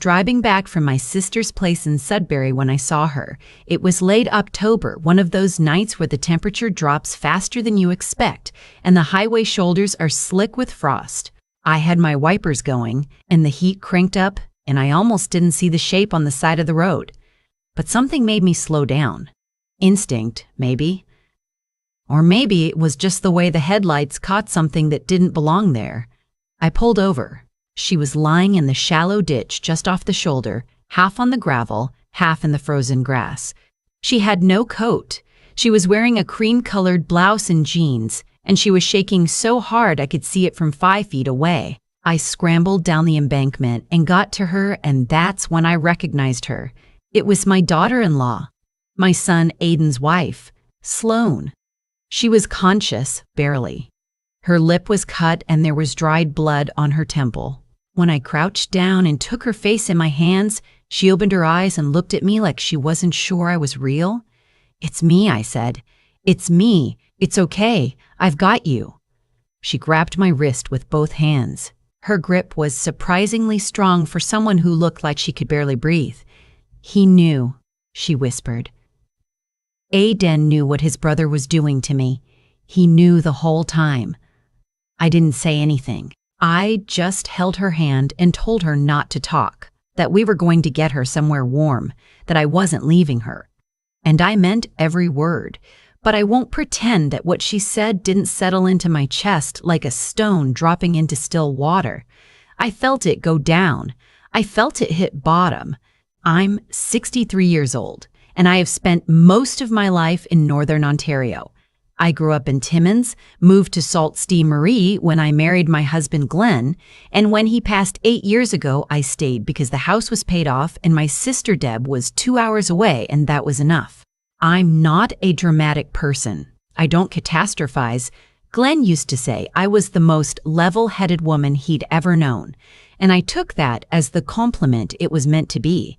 driving back from my sister's place in Sudbury when I saw her. It was late October, one of those nights where the temperature drops faster than you expect, and the highway shoulders are slick with frost. I had my wipers going, and the heat cranked up, and I almost didn't see the shape on the side of the road. But something made me slow down. Instinct, maybe. Or maybe it was just the way the headlights caught something that didn't belong there. I pulled over. She was lying in the shallow ditch just off the shoulder, half on the gravel, half in the frozen grass. She had no coat. She was wearing a cream-colored blouse and jeans, and she was shaking so hard I could see it from 5 feet away. I scrambled down the embankment and got to her, and that's when I recognized her. It was my daughter-in-law, my son Aiden's wife, Sloane. She was conscious, barely. Her lip was cut and there was dried blood on her temple. When I crouched down and took her face in my hands, she opened her eyes and looked at me like she wasn't sure I was real. "It's me," I said. "It's me. It's okay. I've got you." She grabbed my wrist with both hands. Her grip was surprisingly strong for someone who looked like she could barely breathe. "He knew," she whispered. Aiden knew what his brother was doing to me. He knew the whole time. I didn't say anything. I just held her hand and told her not to talk, that we were going to get her somewhere warm, that I wasn't leaving her. And I meant every word, but I won't pretend that what she said didn't settle into my chest like a stone dropping into still water. I felt it go down. I felt it hit bottom. I'm 63 years old, and I have spent most of my life in Northern Ontario. I grew up in Timmins, moved to Sault Ste. Marie when I married my husband Glenn, and when he passed 8 years ago, I stayed because the house was paid off and my sister Deb was 2 hours away, and that was enough. I'm not a dramatic person. I don't catastrophize. Glenn used to say I was the most level-headed woman he'd ever known, and I took that as the compliment it was meant to be.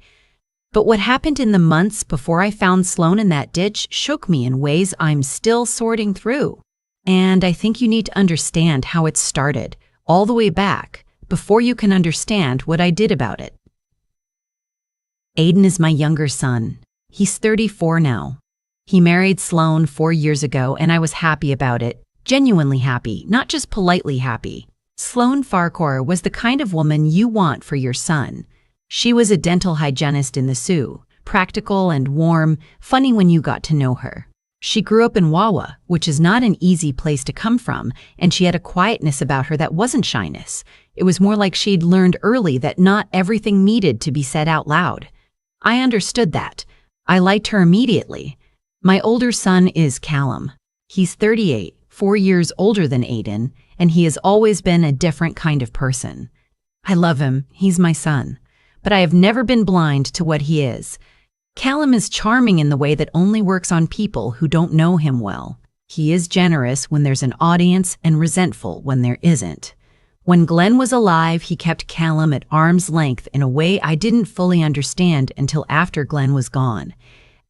But what happened in the months before I found Sloane in that ditch shook me in ways I'm still sorting through. And I think you need to understand how it started, all the way back, before you can understand what I did about it. Aiden is my younger son. He's 34 now. He married Sloane 4 years ago, and I was happy about it, genuinely happy, not just politely happy. Sloane Farquhar was the kind of woman you want for your son. She was a dental hygienist in the Sioux, practical and warm, funny when you got to know her. She grew up in Wawa, which is not an easy place to come from, and she had a quietness about her that wasn't shyness. It was more like she'd learned early that not everything needed to be said out loud. I understood that. I liked her immediately. My older son is Callum. He's 38, 4 years older than Aiden, and he has always been a different kind of person. I love him. He's my son. But I have never been blind to what he is. Callum is charming in the way that only works on people who don't know him well. He is generous when there's an audience and resentful when there isn't. When Glenn was alive, he kept Callum at arm's length in a way I didn't fully understand until after Glenn was gone.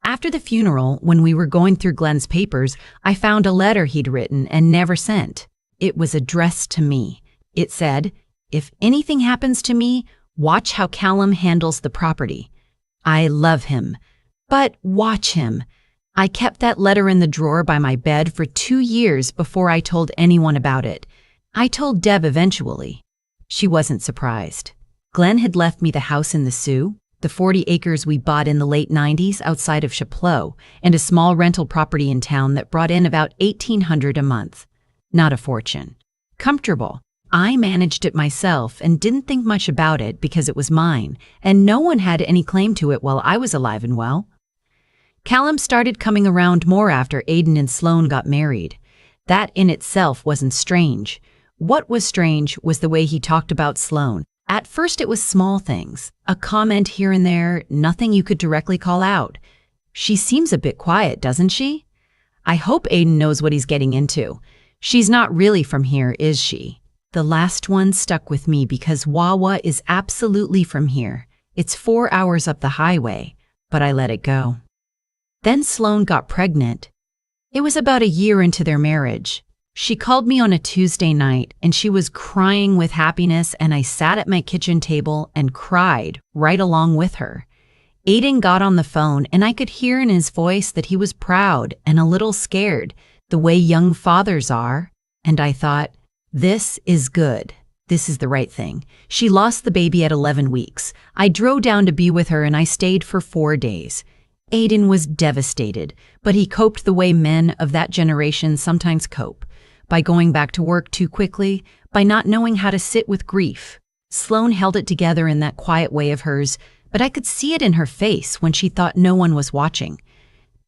After the funeral, when we were going through Glenn's papers, I found a letter he'd written and never sent. It was addressed to me. It said, "If anything happens to me, watch how Callum handles the property." I love him, but watch him. I kept that letter in the drawer by my bed for 2 years before I told anyone about it. I told Deb eventually. She wasn't surprised. Glenn had left me the house in the Sioux, the 40 acres we bought in the late 90s outside of Chapleau, and a small rental property in town that brought in about $1,800 a month. Not a fortune. Comfortable. I managed it myself and didn't think much about it because it was mine, and no one had any claim to it while I was alive and well. Callum started coming around more after Aiden and Sloane got married. That in itself wasn't strange. What was strange was the way he talked about Sloane. At first it was small things, a comment here and there, nothing you could directly call out. "She seems a bit quiet, doesn't she?" "I hope Aiden knows what he's getting into. She's not really from here, is she?" The last one stuck with me because Wawa is absolutely from here. It's 4 hours up the highway, but I let it go. Then Sloane got pregnant. It was about a year into their marriage. She called me on a Tuesday night, and she was crying with happiness, and I sat at my kitchen table and cried right along with her. Aiden got on the phone, and I could hear in his voice that he was proud and a little scared, the way young fathers are, and I thought, this is good. This is the right thing. She lost the baby at 11 weeks. I drove down to be with her, and I stayed for 4 days. Aiden was devastated, but he coped the way men of that generation sometimes cope, by going back to work too quickly, by not knowing how to sit with grief. Sloane held it together in that quiet way of hers, but I could see it in her face when she thought no one was watching.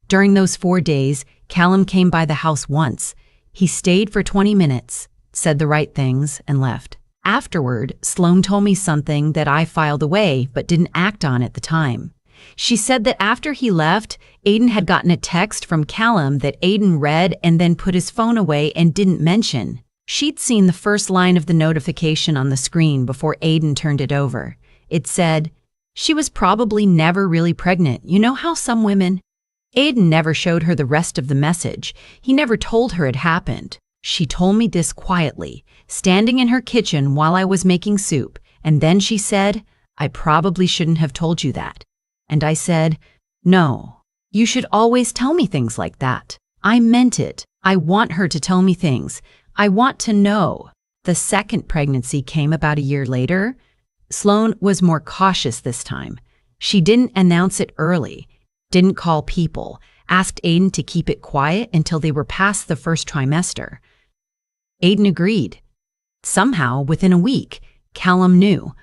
During those 4 days, Callum came by the house once. He stayed for 20 minutes, said the right things, and left. Afterward, Sloane told me something that I filed away but didn't act on at the time. She said that after he left, Aiden had gotten a text from Callum that Aiden read and then put his phone away and didn't mention. She'd seen the first line of the notification on the screen before Aiden turned it over. It said, "She was probably never really pregnant. You know how some women—" Aiden never showed her the rest of the message. He never told her it happened. She told me this quietly, standing in her kitchen while I was making soup, and then she said, "I probably shouldn't have told you that." And I said, "No, you should always tell me things like that." I meant it. I want her to tell me things. I want to know. The second pregnancy came about a year later. Sloane was more cautious this time. She didn't announce it early, didn't call people, asked Aiden to keep it quiet until they were past the first trimester. Aiden agreed. Somehow, within a week, Callum knew.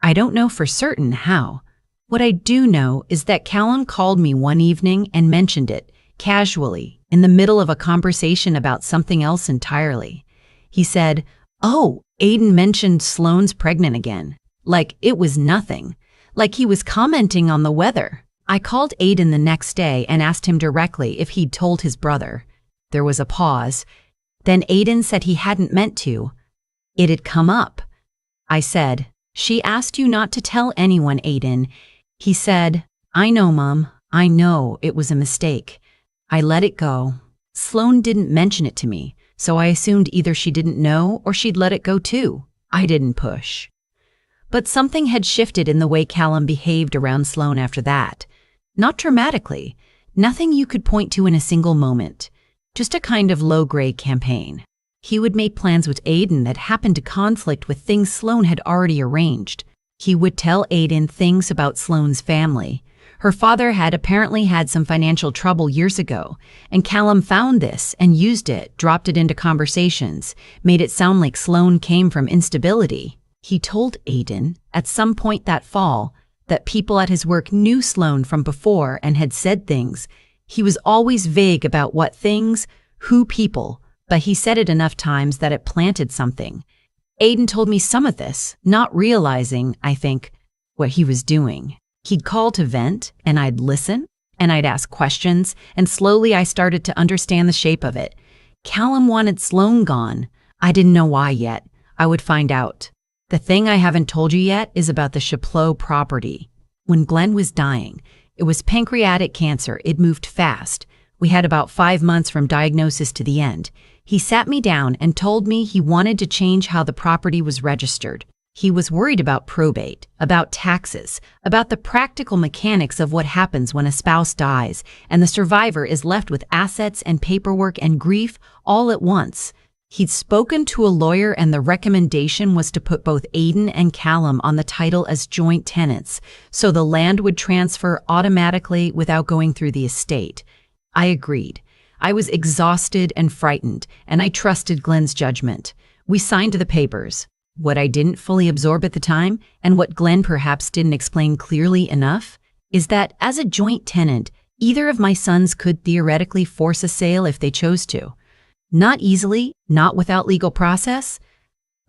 I don't know for certain how. What I do know is that Callum called me one evening and mentioned it, casually, in the middle of a conversation about something else entirely. He said, "Oh, Aiden mentioned Sloane's pregnant again." Like it was nothing. Like he was commenting on the weather. I called Aiden the next day and asked him directly if he'd told his brother. There was a pause. Then Aiden said he hadn't meant to. It had come up. I said, "She asked you not to tell anyone, Aiden." He said, "I know, Mom. I know it was a mistake." I let it go. Sloane didn't mention it to me, so I assumed either she didn't know or she'd let it go too. I didn't push. But something had shifted in the way Callum behaved around Sloane after that. Not dramatically. Nothing you could point to in a single moment. Just a kind of low-grade campaign. He would make plans with Aiden that happened to conflict with things Sloane had already arranged. He would tell Aiden things about Sloane's family. Her father had apparently had some financial trouble years ago, and Callum found this and used it, dropped it into conversations, made it sound like Sloane came from instability. He told Aiden, at some point that fall, that people at his work knew Sloane from before and had said things. He was always vague about what things, who people, but he said it enough times that it planted something. Aiden told me some of this, not realizing, I think, what he was doing. He'd call to vent, and I'd listen, and I'd ask questions, and slowly I started to understand the shape of it. Callum wanted Sloane gone. I didn't know why yet. I would find out. The thing I haven't told you yet is about the Chaplot property. When Glenn was dying, it was pancreatic cancer. It moved fast. We had about 5 months from diagnosis to the end. He sat me down and told me he wanted to change how the property was registered. He was worried about probate, about taxes, about the practical mechanics of what happens when a spouse dies and the survivor is left with assets and paperwork and grief all at once. He'd spoken to a lawyer, and the recommendation was to put both Aiden and Callum on the title as joint tenants, so the land would transfer automatically without going through the estate. I agreed. I was exhausted and frightened, and I trusted Glenn's judgment. We signed the papers. What I didn't fully absorb at the time, and what Glenn perhaps didn't explain clearly enough, is that as a joint tenant, either of my sons could theoretically force a sale if they chose to. Not easily, not without legal process,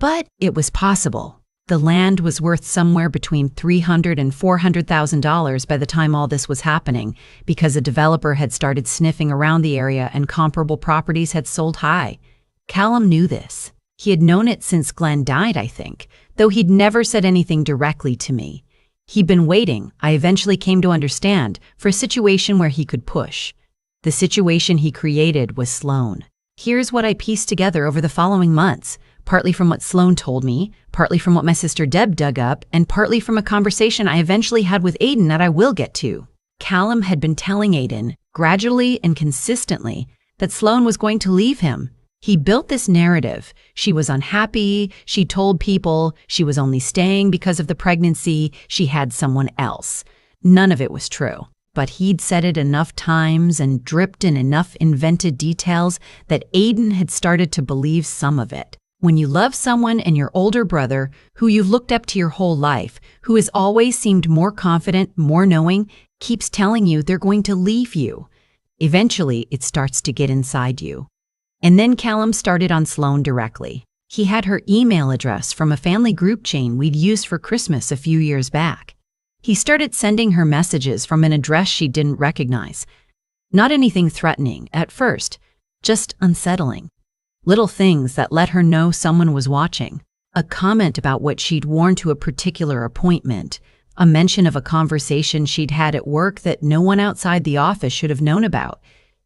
but it was possible. The land was worth somewhere between $300,000 and $400,000 by the time all this was happening, because a developer had started sniffing around the area and comparable properties had sold high. Callum knew this. He had known it since Glenn died, I think, though he'd never said anything directly to me. He'd been waiting, I eventually came to understand, for a situation where he could push. The situation he created was Sloane. Here's what I pieced together over the following months, partly from what Sloan told me, partly from what my sister Deb dug up, and partly from a conversation I eventually had with Aiden that I will get to. Callum had been telling Aiden, gradually and consistently, that Sloan was going to leave him. He built this narrative. She was unhappy, she told people, she was only staying because of the pregnancy, she had someone else. None of it was true. But he'd said it enough times and dripped in enough invented details that Aiden had started to believe some of it. When you love someone and your older brother, who you've looked up to your whole life, who has always seemed more confident, more knowing, keeps telling you they're going to leave you, eventually it starts to get inside you. And then Callum started on Sloan directly. He had her email address from a family group chain we'd used for Christmas a few years back. He started sending her messages from an address she didn't recognize. Not anything threatening at first, just unsettling. Little things that let her know someone was watching. A comment about what she'd worn to a particular appointment. A mention of a conversation she'd had at work that no one outside the office should have known about.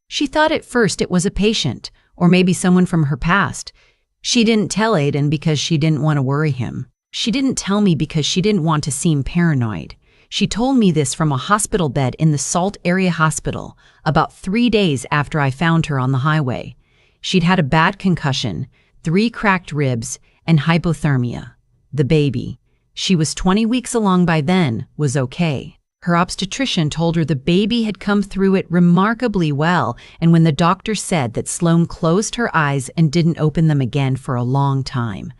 She thought at first it was a patient, or maybe someone from her past. She didn't tell Aiden because she didn't want to worry him. She didn't tell me because she didn't want to seem paranoid. She told me this from a hospital bed in the Salt Area Hospital, about 3 days after I found her on the highway. She'd had a bad concussion, 3 cracked ribs, and hypothermia. The baby, she was 20 weeks along by then, was okay. Her obstetrician told her the baby had come through it remarkably well, and when the doctor said that Sloan closed her eyes and didn't open them again for a long time.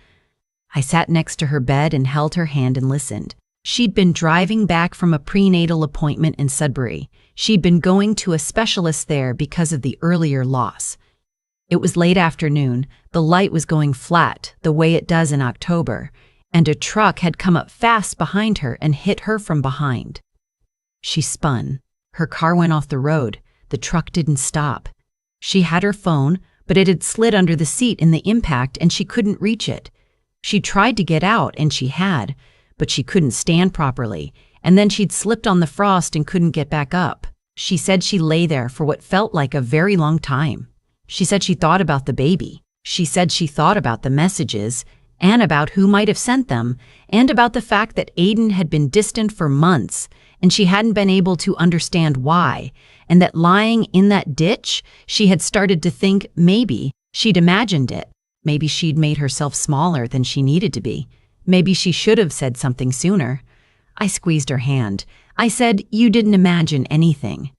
I sat next to her bed and held her hand and listened. She'd been driving back from a prenatal appointment in Sudbury. She'd been going to a specialist there because of the earlier loss. It was late afternoon, the light was going flat, the way it does in October, and a truck had come up fast behind her and hit her from behind. She spun. Her car went off the road. The truck didn't stop. She had her phone, but it had slid under the seat in the impact and she couldn't reach it. She tried to get out, and she had, but she couldn't stand properly, and then she'd slipped on the frost and couldn't get back up. She said she lay there for what felt like a very long time. She said she thought about the baby. She said she thought about the messages, and about who might have sent them, and about the fact that Aiden had been distant for months, and she hadn't been able to understand why, and that lying in that ditch, she had started to think maybe she'd imagined it. Maybe she'd made herself smaller than she needed to be. Maybe she should have said something sooner. I squeezed her hand. I said, "You didn't imagine anything."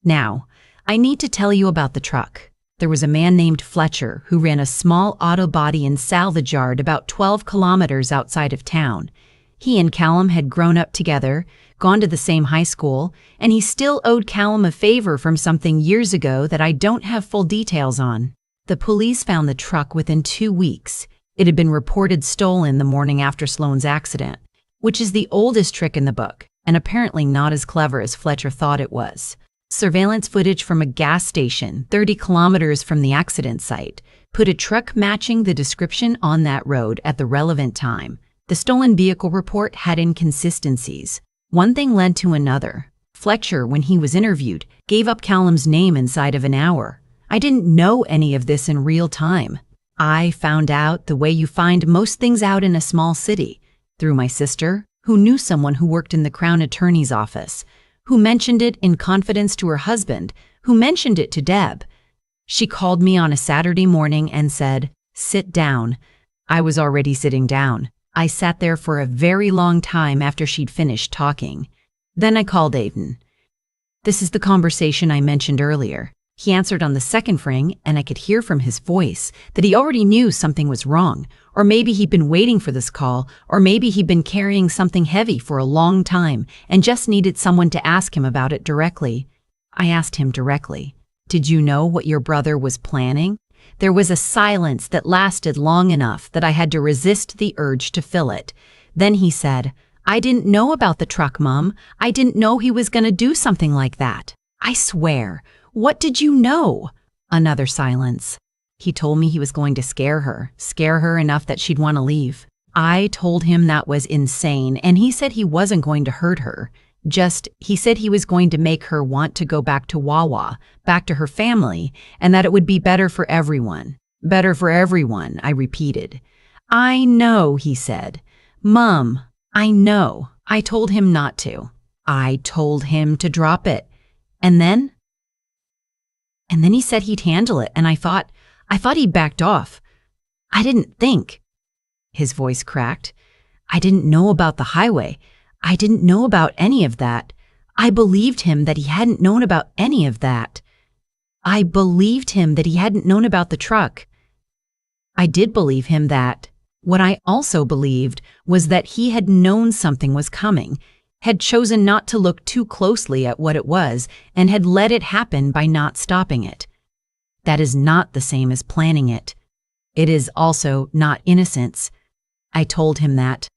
Now, I need to tell you about the truck. There was a man named Fletcher who ran a small auto body and salvage yard about 12 kilometers outside of town. He and Callum had grown up together, gone to the same high school, and he still owed Callum a favor from something years ago that I don't have full details on. The police found the truck within 2 weeks. It had been reported stolen the morning after Sloan's accident, which is the oldest trick in the book, and apparently not as clever as Fletcher thought it was. Surveillance footage from a gas station 30 kilometers from the accident site put a truck matching the description on that road at the relevant time. The stolen vehicle report had inconsistencies. One thing led to another. Fletcher, when he was interviewed, gave up Callum's name inside of an hour. I didn't know any of this in real time. I found out the way you find most things out in a small city, through my sister, who knew someone who worked in the Crown Attorney's office, who mentioned it in confidence to her husband, who mentioned it to Deb. She called me on a Saturday morning and said, "Sit down." I was already sitting down. I sat there for a very long time after she'd finished talking. Then I called Aiden. "This is the conversation I mentioned earlier." He answered on the second ring, and I could hear from his voice that he already knew something was wrong, or maybe he'd been waiting for this call, or maybe he'd been carrying something heavy for a long time and just needed someone to ask him about it directly. I asked him directly, "Did you know what your brother was planning?" There was a silence that lasted long enough that I had to resist the urge to fill it. Then he said, "I didn't know about the truck, Mom. I didn't know he was going to do something like that." I swear. "What did you know?" Another silence. He told me he was going to scare her enough that she'd want to leave. I told him that was insane, and he said he wasn't going to hurt her. He said he was going to make her want to go back to Wawa, back to her family, and that it would be better for everyone. Better for everyone, I repeated. I know, he said. Mom, I know. I told him not to. I told him to drop it. And then he said he'd handle it, and I thought he'd backed off. I didn't think. His voice cracked. I didn't know about the highway. I didn't know about any of that. I believed him that he hadn't known about any of that. I believed him that he hadn't known about the truck. I did believe him that. What I also believed was that he had known something was coming, had chosen not to look too closely at what it was, and had let it happen by not stopping it. That is not the same as planning it. It is also not innocence. I told him that.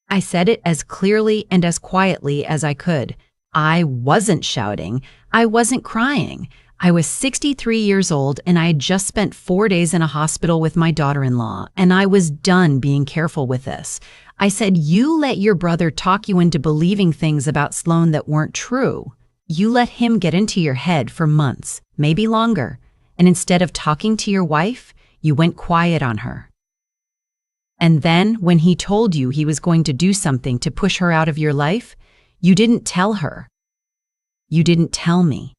I said it as clearly and as quietly as I could. I wasn't shouting. I wasn't crying. I was 63 years old, and I had just spent 4 days in a hospital with my daughter-in-law, and I was done being careful with this. I said, you let your brother talk you into believing things about Sloan that weren't true. You let him get into your head for months, maybe longer, and instead of talking to your wife, you went quiet on her. And then, when he told you he was going to do something to push her out of your life, you didn't tell her. You didn't tell me.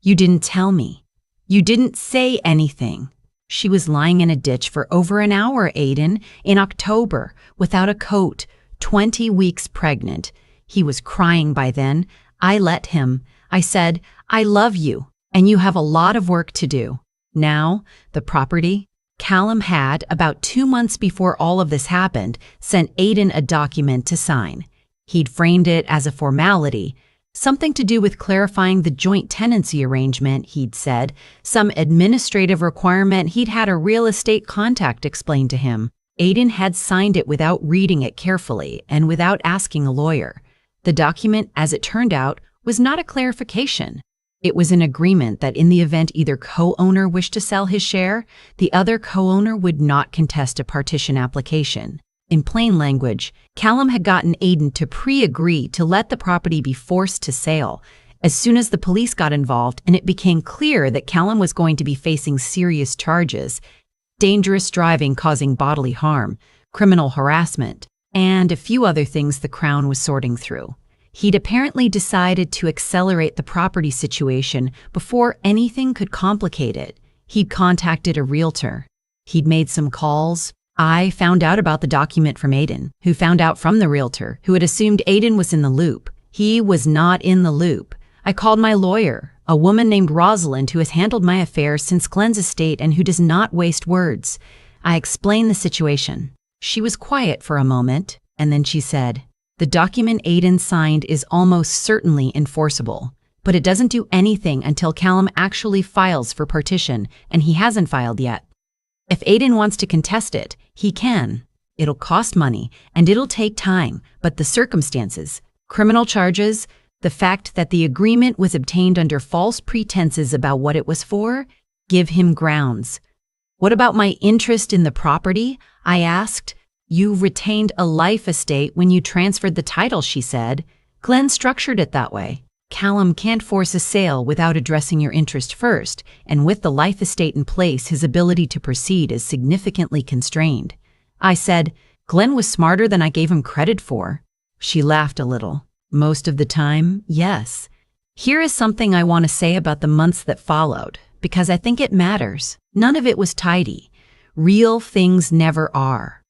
You didn't tell me. You didn't say anything. She was lying in a ditch for over an hour, Aiden, in October, without a coat, 20 weeks pregnant. He was crying by then. I let him. I said, I love you, and you have a lot of work to do. Now, the property. Callum had, about 2 months before all of this happened, sent Aiden a document to sign. He'd framed it as a formality, something to do with clarifying the joint tenancy arrangement, he'd said, some administrative requirement he'd had a real estate contact explain to him. Aiden had signed it without reading it carefully and without asking a lawyer. The document, as it turned out, was not a clarification. It was an agreement that in the event either co-owner wished to sell his share, the other co-owner would not contest a partition application. In plain language, Callum had gotten Aiden to pre-agree to let the property be forced to sale. As soon as the police got involved and it became clear that Callum was going to be facing serious charges, dangerous driving causing bodily harm, criminal harassment, and a few other things the Crown was sorting through. He'd apparently decided to accelerate the property situation before anything could complicate it. He'd contacted a realtor. He'd made some calls. I found out about the document from Aiden, who found out from the realtor, who had assumed Aiden was in the loop. He was not in the loop. I called my lawyer, a woman named Rosalind who has handled my affairs since Glenn's estate and who does not waste words. I explained the situation. She was quiet for a moment, and then she said, the document Aiden signed is almost certainly enforceable, but it doesn't do anything until Callum actually files for partition, and he hasn't filed yet. If Aiden wants to contest it, he can. It'll cost money, and it'll take time, but the circumstances, criminal charges, the fact that the agreement was obtained under false pretenses about what it was for, give him grounds. What about my interest in the property? I asked. You retained a life estate when you transferred the title, she said. Glenn structured it that way. Callum can't force a sale without addressing your interest first, and with the life estate in place, his ability to proceed is significantly constrained. I said, Glenn was smarter than I gave him credit for. She laughed a little. Most of the time, yes. Here is something I want to say about the months that followed, because I think it matters. None of it was tidy. Real things never are.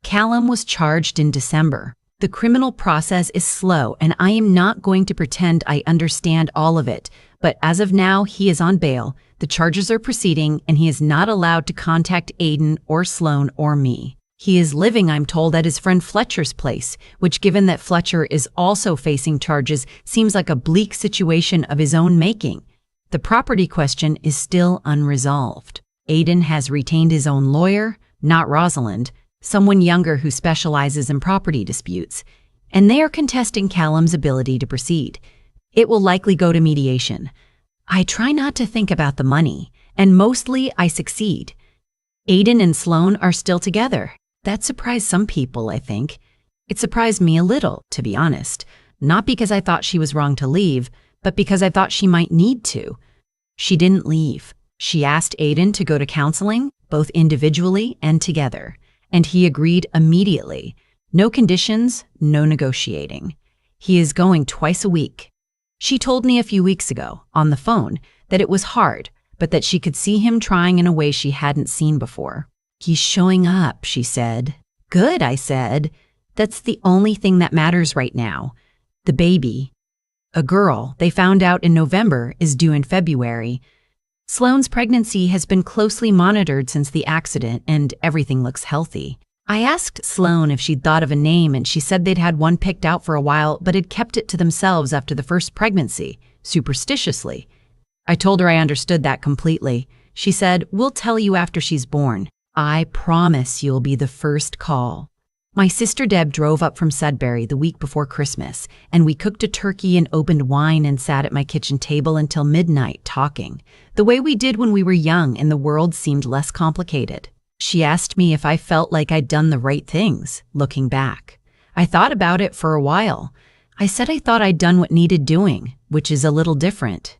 Callum was charged in December. The criminal process is slow, and I am not going to pretend I understand all of it, but as of now, he is on bail, the charges are proceeding, and he is not allowed to contact Aiden or Sloan or me. He is living, I'm told, at his friend Fletcher's place, which, given that Fletcher is also facing charges, seems like a bleak situation of his own making. The property question is still unresolved. Aiden has retained his own lawyer, not Rosalind, someone younger who specializes in property disputes, and they are contesting Callum's ability to proceed. It will likely go to mediation. I try not to think about the money, and mostly I succeed. Aiden and Sloan are still together. That surprised some people, I think. It surprised me a little, to be honest, not because I thought she was wrong to leave, but because I thought she might need to. She didn't leave. She asked Aiden to go to counseling, both individually and together, and he agreed immediately. No conditions, no negotiating. He is going twice a week. She told me a few weeks ago, on the phone, that it was hard, but that she could see him trying in a way she hadn't seen before. He's showing up, she said. Good, I said. That's the only thing that matters right now. The baby. A girl, they found out in November, is due in February. Sloane's pregnancy has been closely monitored since the accident, and everything looks healthy. I asked Sloane if she'd thought of a name, and she said they'd had one picked out for a while, but had kept it to themselves after the first pregnancy, superstitiously. I told her I understood that completely. She said, "We'll tell you after she's born. I promise you'll be the first call." My sister Deb drove up from Sudbury the week before Christmas, and we cooked a turkey and opened wine and sat at my kitchen table until midnight talking, the way we did when we were young and the world seemed less complicated. She asked me if I felt like I'd done the right things, looking back. I thought about it for a while. I said I thought I'd done what needed doing, which is a little different.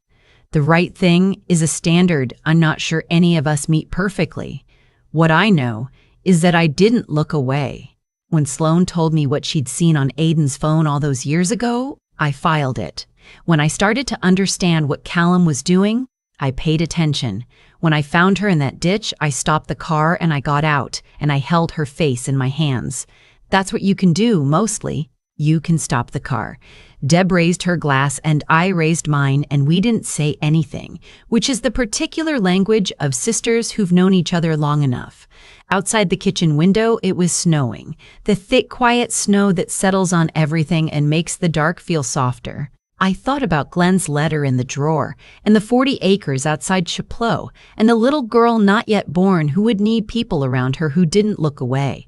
The right thing is a standard I'm not sure any of us meet perfectly. What I know is that I didn't look away. When Sloane told me what she'd seen on Aiden's phone all those years ago, I filed it. When I started to understand what Callum was doing, I paid attention. When I found her in that ditch, I stopped the car and I got out, and I held her face in my hands. That's what you can do, mostly. You can stop the car. Deb raised her glass and I raised mine, and we didn't say anything, which is the particular language of sisters who've known each other long enough. Outside the kitchen window, it was snowing, the thick, quiet snow that settles on everything and makes the dark feel softer. I thought about Glenn's letter in the drawer, and the 40 acres outside Chapleau, and the little girl not yet born who would need people around her who didn't look away.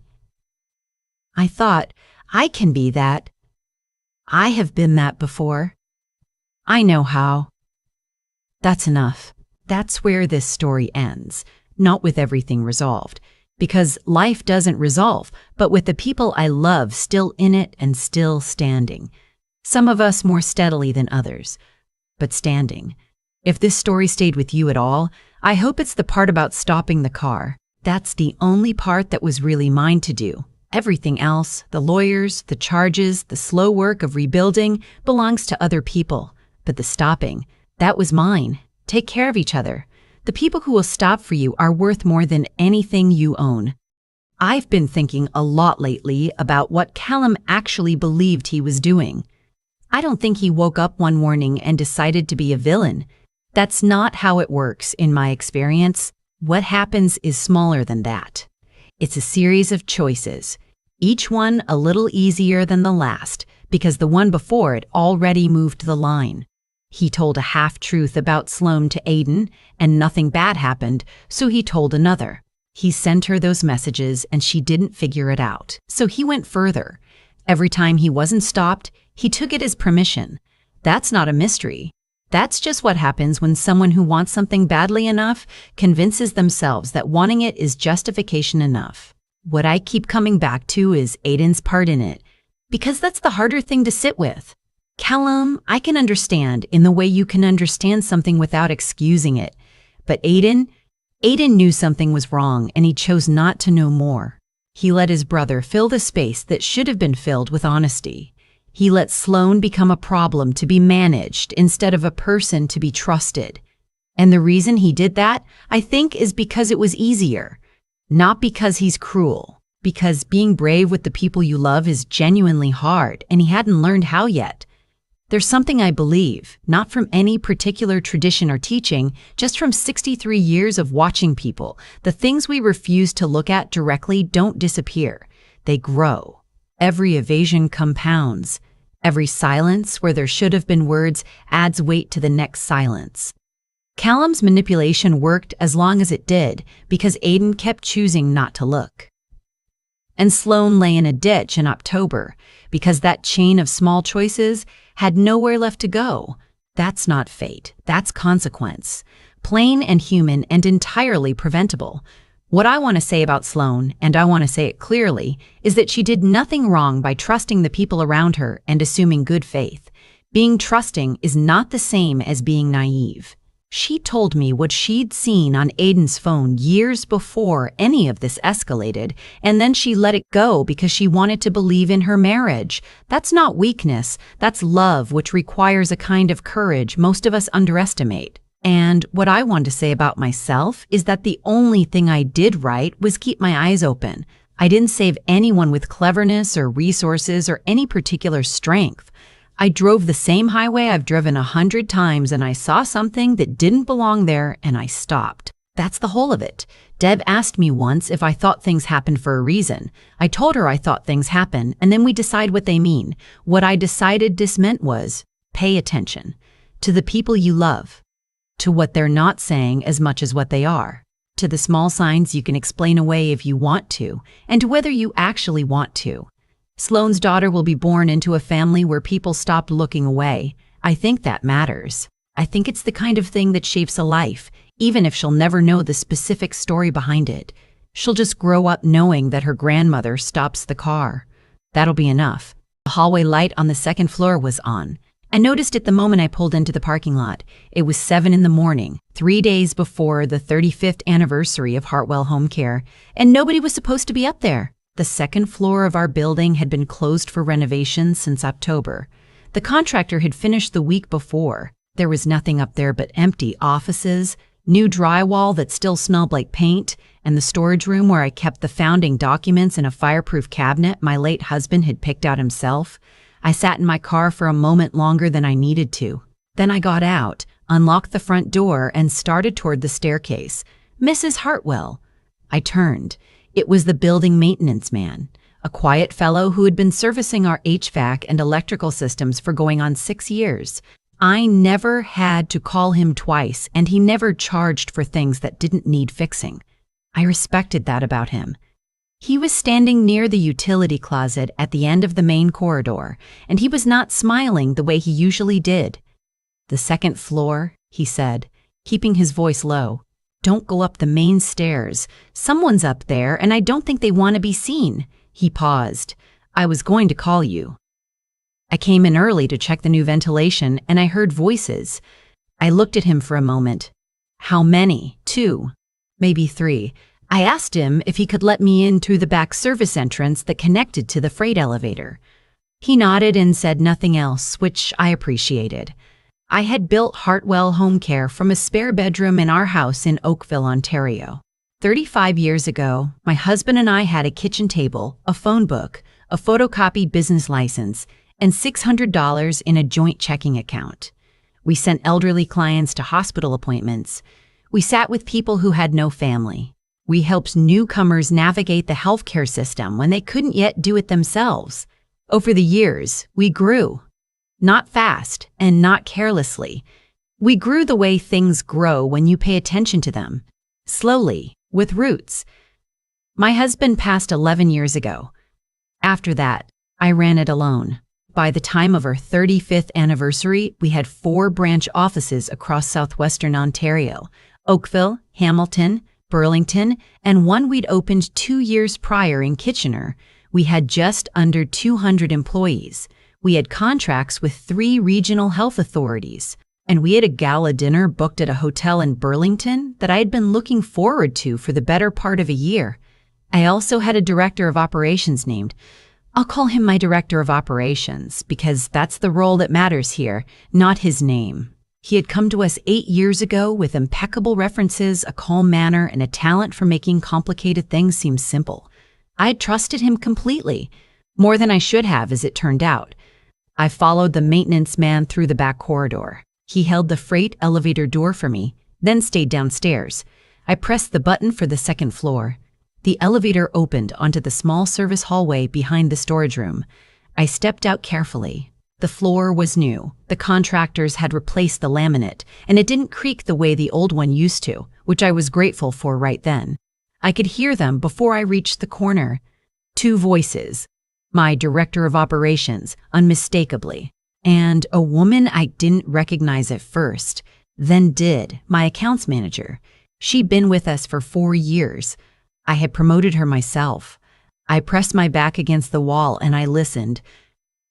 I thought, I can be that. I have been that before. I know how. That's enough. That's where this story ends, not with everything resolved. Because life doesn't resolve, but with the people I love still in it and still standing. Some of us more steadily than others, but standing. If this story stayed with you at all, I hope it's the part about stopping the car. That's the only part that was really mine to do. Everything else, the lawyers, the charges, the slow work of rebuilding, belongs to other people. But the stopping, that was mine. Take care of each other. The people who will stop for you are worth more than anything you own. I've been thinking a lot lately about what Callum actually believed he was doing. I don't think he woke up one morning and decided to be a villain. That's not how it works in my experience. What happens is smaller than that. It's a series of choices, each one a little easier than the last, because the one before it already moved the line. He told a half-truth about Sloane to Aiden, and nothing bad happened, so he told another. He sent her those messages, and she didn't figure it out, so he went further. Every time he wasn't stopped, he took it as permission. That's not a mystery. That's just what happens when someone who wants something badly enough convinces themselves that wanting it is justification enough. What I keep coming back to is Aiden's part in it, because that's the harder thing to sit with. Callum, I can understand in the way you can understand something without excusing it. But Aiden knew something was wrong, and he chose not to know more. He let his brother fill the space that should have been filled with honesty. He let Sloane become a problem to be managed instead of a person to be trusted. And the reason he did that, I think, is because it was easier. Not because he's cruel. Because being brave with the people you love is genuinely hard, and he hadn't learned how yet. There's something I believe, not from any particular tradition or teaching, just from 63 years of watching people. The things we refuse to look at directly don't disappear. They grow. Every evasion compounds. Every silence where there should have been words adds weight to the next silence. Callum's manipulation worked as long as it did because Aiden kept choosing not to look. And Sloane lay in a ditch in October because that chain of small choices had nowhere left to go. That's not fate. That's consequence. Plain and human and entirely preventable. What I want to say about Sloane, and I want to say it clearly, is that she did nothing wrong by trusting the people around her and assuming good faith. Being trusting is not the same as being naive. She told me what she'd seen on Aiden's phone years before any of this escalated, and then she let it go because she wanted to believe in her marriage. That's not weakness, that's love, which requires a kind of courage most of us underestimate. And what I want to say about myself is that the only thing I did right was keep my eyes open. I didn't save anyone with cleverness or resources or any particular strength. I drove the same highway I've driven 100 times and I saw something that didn't belong there and I stopped. That's the whole of it. Deb asked me once if I thought things happened for a reason. I told her I thought things happen and then we decide what they mean. What I decided this meant was pay attention to the people you love, to what they're not saying as much as what they are, to the small signs you can explain away if you want to, and to whether you actually want to. Sloane's daughter will be born into a family where people stopped looking away. I think that matters. I think it's the kind of thing that shapes a life, even if she'll never know the specific story behind it. She'll just grow up knowing that her grandmother stops the car. That'll be enough. The hallway light on the second floor was on. I noticed it the moment I pulled into the parking lot. It was 7 in the morning, 3 days before the 35th anniversary of Hartwell Home Care, and nobody was supposed to be up there. The second floor of our building had been closed for renovation since October. The contractor had finished the week before. There was nothing up there but empty offices, new drywall that still smelled like paint, and the storage room where I kept the founding documents in a fireproof cabinet my late husband had picked out himself. I sat in my car for a moment longer than I needed to. Then I got out, unlocked the front door, and started toward the staircase. Mrs. Hartwell. I turned. It was the building maintenance man, a quiet fellow who had been servicing our HVAC and electrical systems for going on 6 years. I never had to call him twice, and he never charged for things that didn't need fixing. I respected that about him. He was standing near the utility closet at the end of the main corridor, and he was not smiling the way he usually did. "The second floor," he said, keeping his voice low. "Don't go up the main stairs. Someone's up there, and I don't think they want to be seen." He paused. "I was going to call you." I came in early to check the new ventilation, and I heard voices. I looked at him for a moment. "How many?" "2, maybe 3. I asked him if he could let me in through the back service entrance that connected to the freight elevator. He nodded and said nothing else, which I appreciated. I had built Hartwell Home Care from a spare bedroom in our house in Oakville, Ontario. 35 years ago, my husband and I had a kitchen table, a phone book, a photocopied business license, and $600 in a joint checking account. We sent elderly clients to hospital appointments. We sat with people who had no family. We helped newcomers navigate the healthcare system when they couldn't yet do it themselves. Over the years, we grew. Not fast and not carelessly. We grew the way things grow when you pay attention to them. Slowly, with roots. My husband passed 11 years ago. After that, I ran it alone. By the time of our 35th anniversary, we had 4 branch offices across southwestern Ontario: Oakville, Hamilton, Burlington, and one we'd opened 2 years prior in Kitchener. We had just under 200 employees. We had contracts with 3 regional health authorities, and we had a gala dinner booked at a hotel in Burlington that I had been looking forward to for the better part of a year. I also had a director of operations named. I'll call him my director of operations because that's the role that matters here, not his name. He had come to us 8 years ago with impeccable references, a calm manner, and a talent for making complicated things seem simple. I had trusted him completely, more than I should have as it turned out. I followed the maintenance man through the back corridor. He held the freight elevator door for me, then stayed downstairs. I pressed the button for the second floor. The elevator opened onto the small service hallway behind the storage room. I stepped out carefully. The floor was new. The contractors had replaced the laminate, and it didn't creak the way the old one used to, which I was grateful for right then. I could hear them before I reached the corner. 2 voices. My director of operations, unmistakably, and a woman I didn't recognize at first, then did, my accounts manager. She'd been with us for 4 years. I had promoted her myself. I pressed my back against the wall and I listened.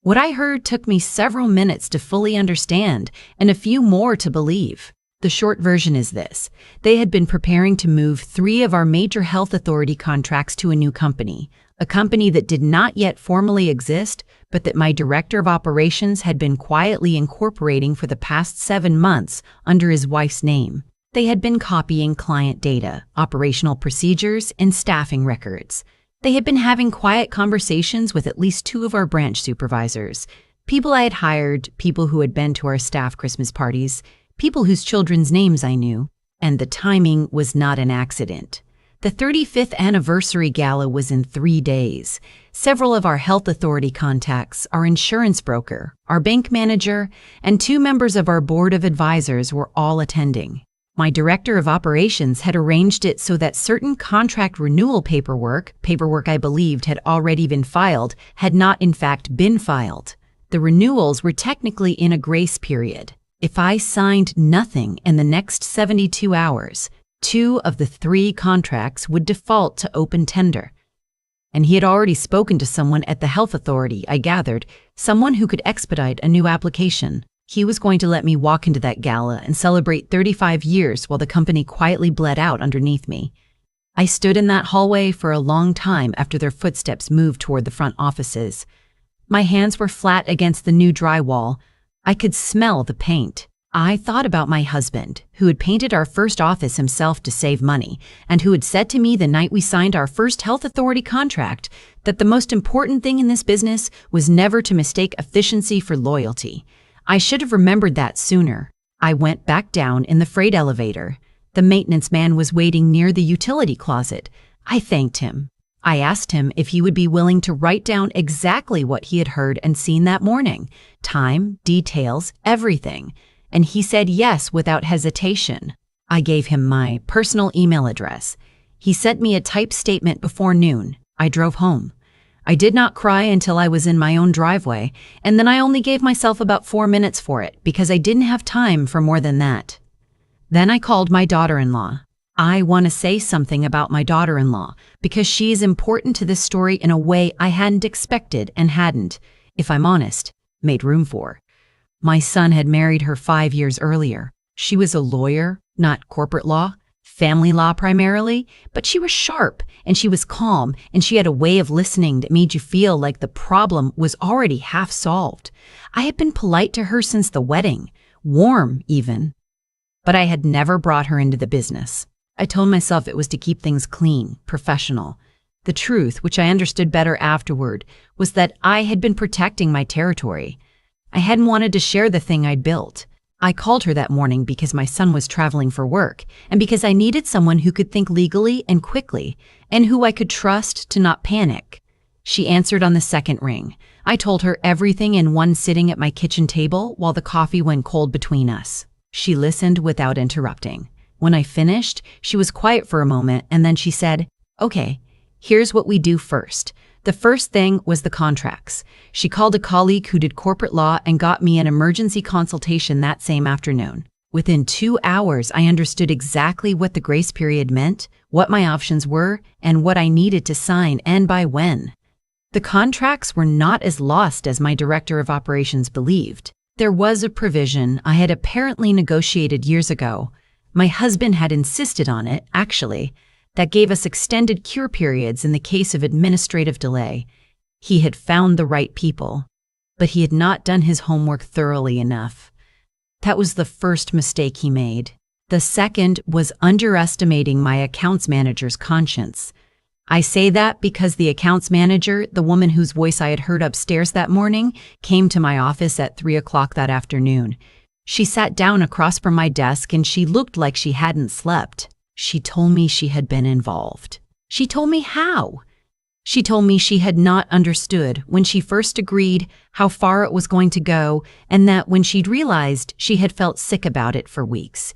What I heard took me several minutes to fully understand and a few more to believe. The short version is this. They had been preparing to move 3 of our major health authority contracts to a new company, a company that did not yet formally exist, but that my director of operations had been quietly incorporating for the past 7 months under his wife's name. They had been copying client data, operational procedures, and staffing records. They had been having quiet conversations with at least 2 of our branch supervisors, people I had hired, people who had been to our staff Christmas parties, people whose children's names I knew, and the timing was not an accident. The 35th anniversary gala was in 3 days. Several of our health authority contacts, our insurance broker, our bank manager, and 2 members of our board of advisors were all attending. My director of operations had arranged it so that certain contract renewal paperwork I believed had already been filed, had not in fact been filed. The renewals were technically in a grace period. If I signed nothing in the next 72 hours, 2 of the 3 contracts would default to open tender. And he had already spoken to someone at the health authority, I gathered, someone who could expedite a new application. He was going to let me walk into that gala and celebrate 35 years while the company quietly bled out underneath me. I stood in that hallway for a long time after their footsteps moved toward the front offices. My hands were flat against the new drywall. I could smell the paint. I thought about my husband, who had painted our first office himself to save money, and who had said to me the night we signed our first health authority contract that the most important thing in this business was never to mistake efficiency for loyalty. I should have remembered that sooner. I went back down in the freight elevator. The maintenance man was waiting near the utility closet. I thanked him. I asked him if he would be willing to write down exactly what he had heard and seen that morning. Time, details, everything. And he said yes without hesitation. I gave him my personal email address. He sent me a typed statement before noon. I drove home. I did not cry until I was in my own driveway, and then I only gave myself about 4 minutes for it because I didn't have time for more than that. Then I called my daughter-in-law. I want to say something about my daughter-in-law because she is important to this story in a way I hadn't expected and hadn't, if I'm honest, made room for. My son had married her 5 years earlier. She was a lawyer, not corporate law, family law primarily, but she was sharp and she was calm and she had a way of listening that made you feel like the problem was already half solved. I had been polite to her since the wedding, warm even, but I had never brought her into the business. I told myself it was to keep things clean, professional. The truth, which I understood better afterward, was that I had been protecting my territory. I hadn't wanted to share the thing I'd built. I called her that morning because my son was traveling for work and because I needed someone who could think legally and quickly and who I could trust to not panic. She answered on the second ring. I told her everything in one sitting at my kitchen table while the coffee went cold between us. She listened without interrupting. When I finished, she was quiet for a moment and then she said, "Okay, here's what we do first." The first thing was the contracts. She called a colleague who did corporate law and got me an emergency consultation that same afternoon. Within 2 hours, I understood exactly what the grace period meant, what my options were, and what I needed to sign and by when. The contracts were not as lost as my director of operations believed. There was a provision I had apparently negotiated years ago. My husband had insisted on it, actually, that gave us extended cure periods in the case of administrative delay. He had found the right people, but he had not done his homework thoroughly enough. That was the first mistake he made. The second was underestimating my accounts manager's conscience. I say that because the accounts manager, the woman whose voice I had heard upstairs that morning, came to my office at 3 o'clock that afternoon. She sat down across from my desk and she looked like she hadn't slept. She told me she had been involved. She told me how. She told me she had not understood when she first agreed how far it was going to go and that when she'd realized she had felt sick about it for weeks.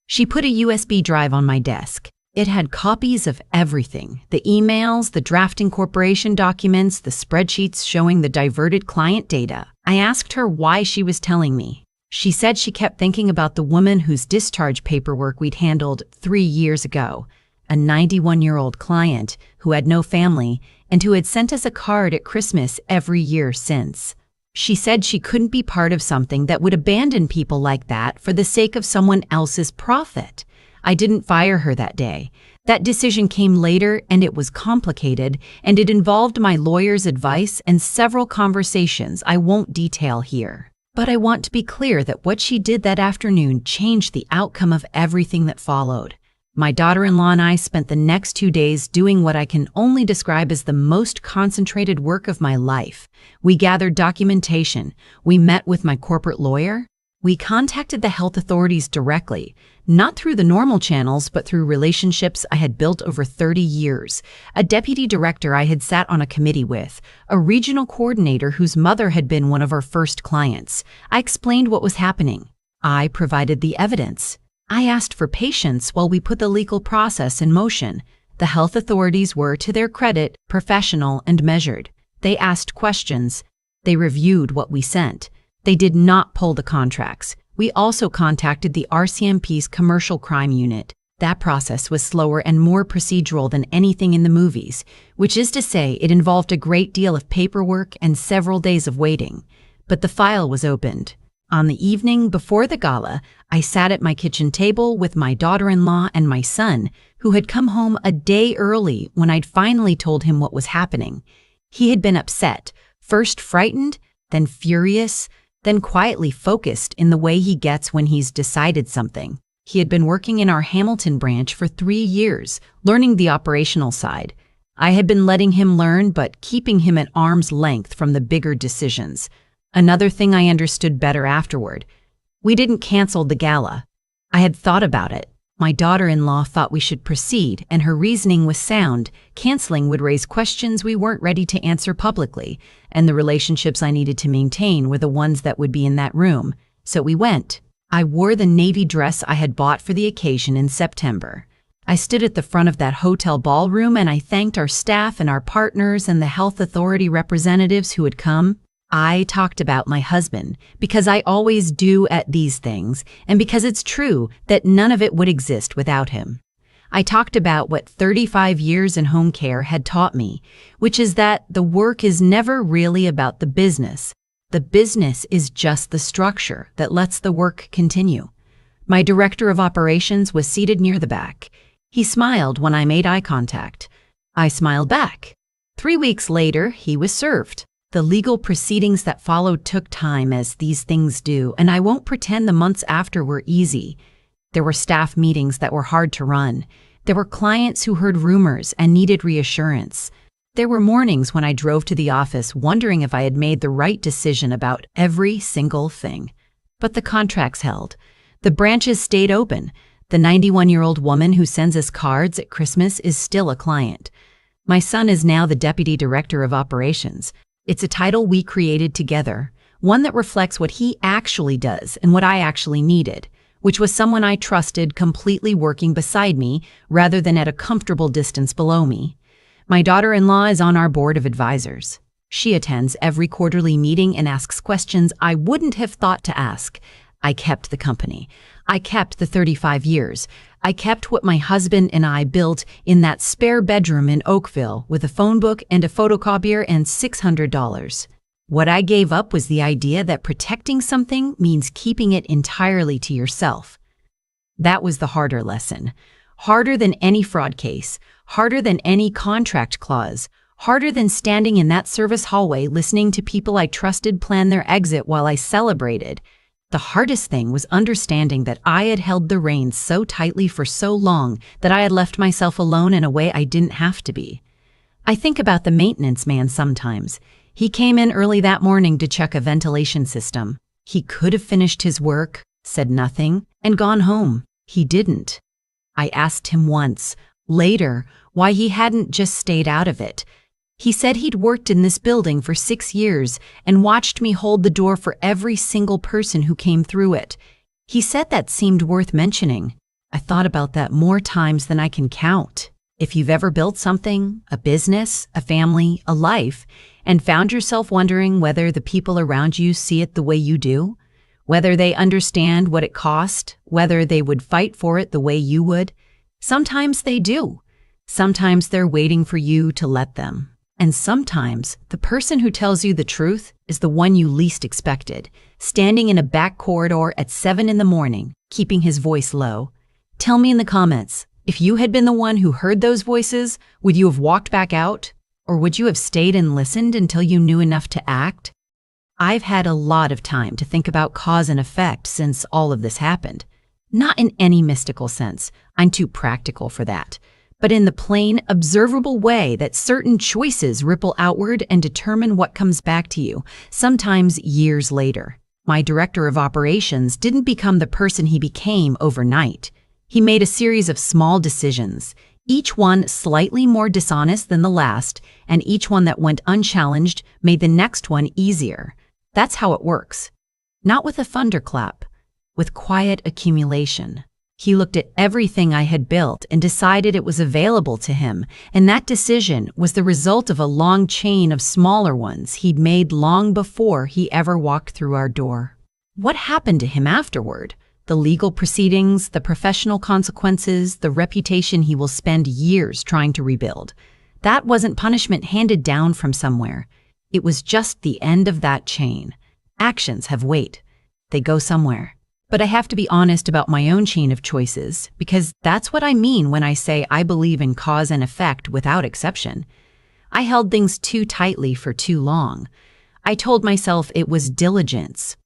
She put a USB drive on my desk. It had copies of everything, the emails, the draft incorporation documents, the spreadsheets showing the diverted client data. I asked her why she was telling me. She said she kept thinking about the woman whose discharge paperwork we'd handled 3 years ago, a 91-year-old client who had no family and who had sent us a card at Christmas every year since. She said she couldn't be part of something that would abandon people like that for the sake of someone else's profit. I didn't fire her that day. That decision came later, and it was complicated, and it involved my lawyer's advice and several conversations I won't detail here. But I want to be clear that what she did that afternoon changed the outcome of everything that followed. My daughter-in-law and I spent the next 2 days doing what I can only describe as the most concentrated work of my life. We gathered documentation. We met with my corporate lawyer. We contacted the health authorities directly, not through the normal channels, but through relationships I had built over 30 years, a deputy director I had sat on a committee with, a regional coordinator whose mother had been one of our first clients. I explained what was happening. I provided the evidence. I asked for patience while we put the legal process in motion. The health authorities were, to their credit, professional and measured. They asked questions. They reviewed what we sent. They did not pull the contracts. We also contacted the RCMP's Commercial Crime Unit. That process was slower and more procedural than anything in the movies, which is to say it involved a great deal of paperwork and several days of waiting. But the file was opened. On the evening before the gala, I sat at my kitchen table with my daughter-in-law and my son, who had come home a day early when I'd finally told him what was happening. He had been upset, first frightened, then furious, then quietly focused in the way he gets when he's decided something. He had been working in our Hamilton branch for 3 years, learning the operational side. I had been letting him learn, but keeping him at arm's length from the bigger decisions. Another thing I understood better afterward. We didn't cancel the gala. I had thought about it. My daughter-in-law thought we should proceed, and her reasoning was sound. Canceling would raise questions we weren't ready to answer publicly, and the relationships I needed to maintain were the ones that would be in that room. So we went. I wore the navy dress I had bought for the occasion in September. I stood at the front of that hotel ballroom, and I thanked our staff and our partners and the health authority representatives who had come. I talked about my husband, because I always do at these things, and because it's true that none of it would exist without him. I talked about what 35 years in home care had taught me, which is that the work is never really about the business. The business is just the structure that lets the work continue. My director of operations was seated near the back. He smiled when I made eye contact. I smiled back. 3 weeks later, he was served. The legal proceedings that followed took time, as these things do, and I won't pretend the months after were easy. There were staff meetings that were hard to run. There were clients who heard rumors and needed reassurance. There were mornings when I drove to the office wondering if I had made the right decision about every single thing. But the contracts held. The branches stayed open. The 91-year-old woman who sends us cards at Christmas is still a client. My son is now the deputy director of operations. It's a title we created together, one that reflects what he actually does and what I actually needed, which was someone I trusted completely working beside me rather than at a comfortable distance below me. My daughter-in-law is on our board of advisors. She attends every quarterly meeting and asks questions I wouldn't have thought to ask. I kept the company. I kept the 35 years. I kept what my husband and I built in that spare bedroom in Oakville with a phone book and a photocopier and $600. What I gave up was the idea that protecting something means keeping it entirely to yourself. That was the harder lesson. Harder than any fraud case, harder than any contract clause, harder than standing in that service hallway listening to people I trusted plan their exit while I celebrated. The hardest thing was understanding that I had held the reins so tightly for so long that I had left myself alone in a way I didn't have to be. I think about the maintenance man sometimes. He came in early that morning to check a ventilation system. He could have finished his work, said nothing, and gone home. He didn't. I asked him once, later, why he hadn't just stayed out of it. He said he'd worked in this building for 6 years and watched me hold the door for every single person who came through it. He said that seemed worth mentioning. I thought about that more times than I can count. If you've ever built something, a business, a family, a life, and found yourself wondering whether the people around you see it the way you do, whether they understand what it cost, whether they would fight for it the way you would, Sometimes they do. Sometimes they're waiting for you to let them. And sometimes the person who tells you the truth is the one you least expected, standing in a back corridor at 7 in the morning, keeping his voice low. Tell me in the comments, if you had been the one who heard those voices, would you have walked back out? Or would you have stayed and listened until you knew enough to act? I've had a lot of time to think about cause and effect since all of this happened. Not in any mystical sense, I'm too practical for that, but in the plain, observable way that certain choices ripple outward and determine what comes back to you, sometimes years later. My director of operations didn't become the person he became overnight. He made a series of small decisions, each one slightly more dishonest than the last, and each one that went unchallenged made the next one easier. That's how it works. Not with a thunderclap, with quiet accumulation. He looked at everything I had built and decided it was available to him, and that decision was the result of a long chain of smaller ones he'd made long before he ever walked through our door. What happened to him afterward? The legal proceedings, the professional consequences, the reputation he will spend years trying to rebuild. That wasn't punishment handed down from somewhere. It was just the end of that chain. Actions have weight. They go somewhere. But I have to be honest about my own chain of choices, because that's what I mean when I say I believe in cause and effect without exception. I held things too tightly for too long. I told myself it was diligence.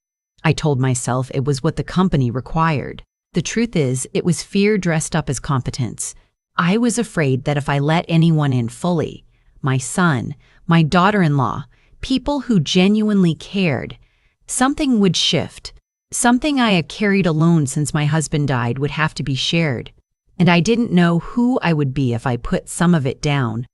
I told myself it was what the company required. The truth is, it was fear dressed up as competence. I was afraid that if I let anyone in fully, my son, my daughter-in-law, people who genuinely cared, something would shift. Something I had carried alone since my husband died would have to be shared, and I didn't know who I would be if I put some of it down.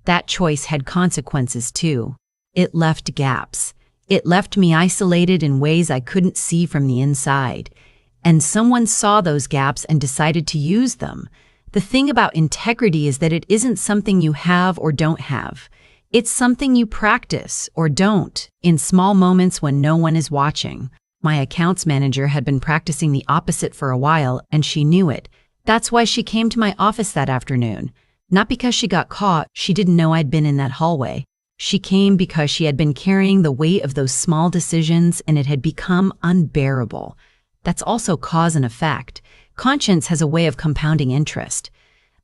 That choice had consequences too. It left gaps. It left me isolated in ways I couldn't see from the inside, and someone saw those gaps and decided to use them. The thing about integrity is that it isn't something you have or don't have. It's something you practice or don't in small moments when no one is watching. My accounts manager had been practicing the opposite for a while, and she knew it. That's why she came to my office that afternoon. Not because she got caught, she didn't know I'd been in that hallway. She came because she had been carrying the weight of those small decisions, and it had become unbearable. That's also cause and effect. Conscience has a way of compounding interest.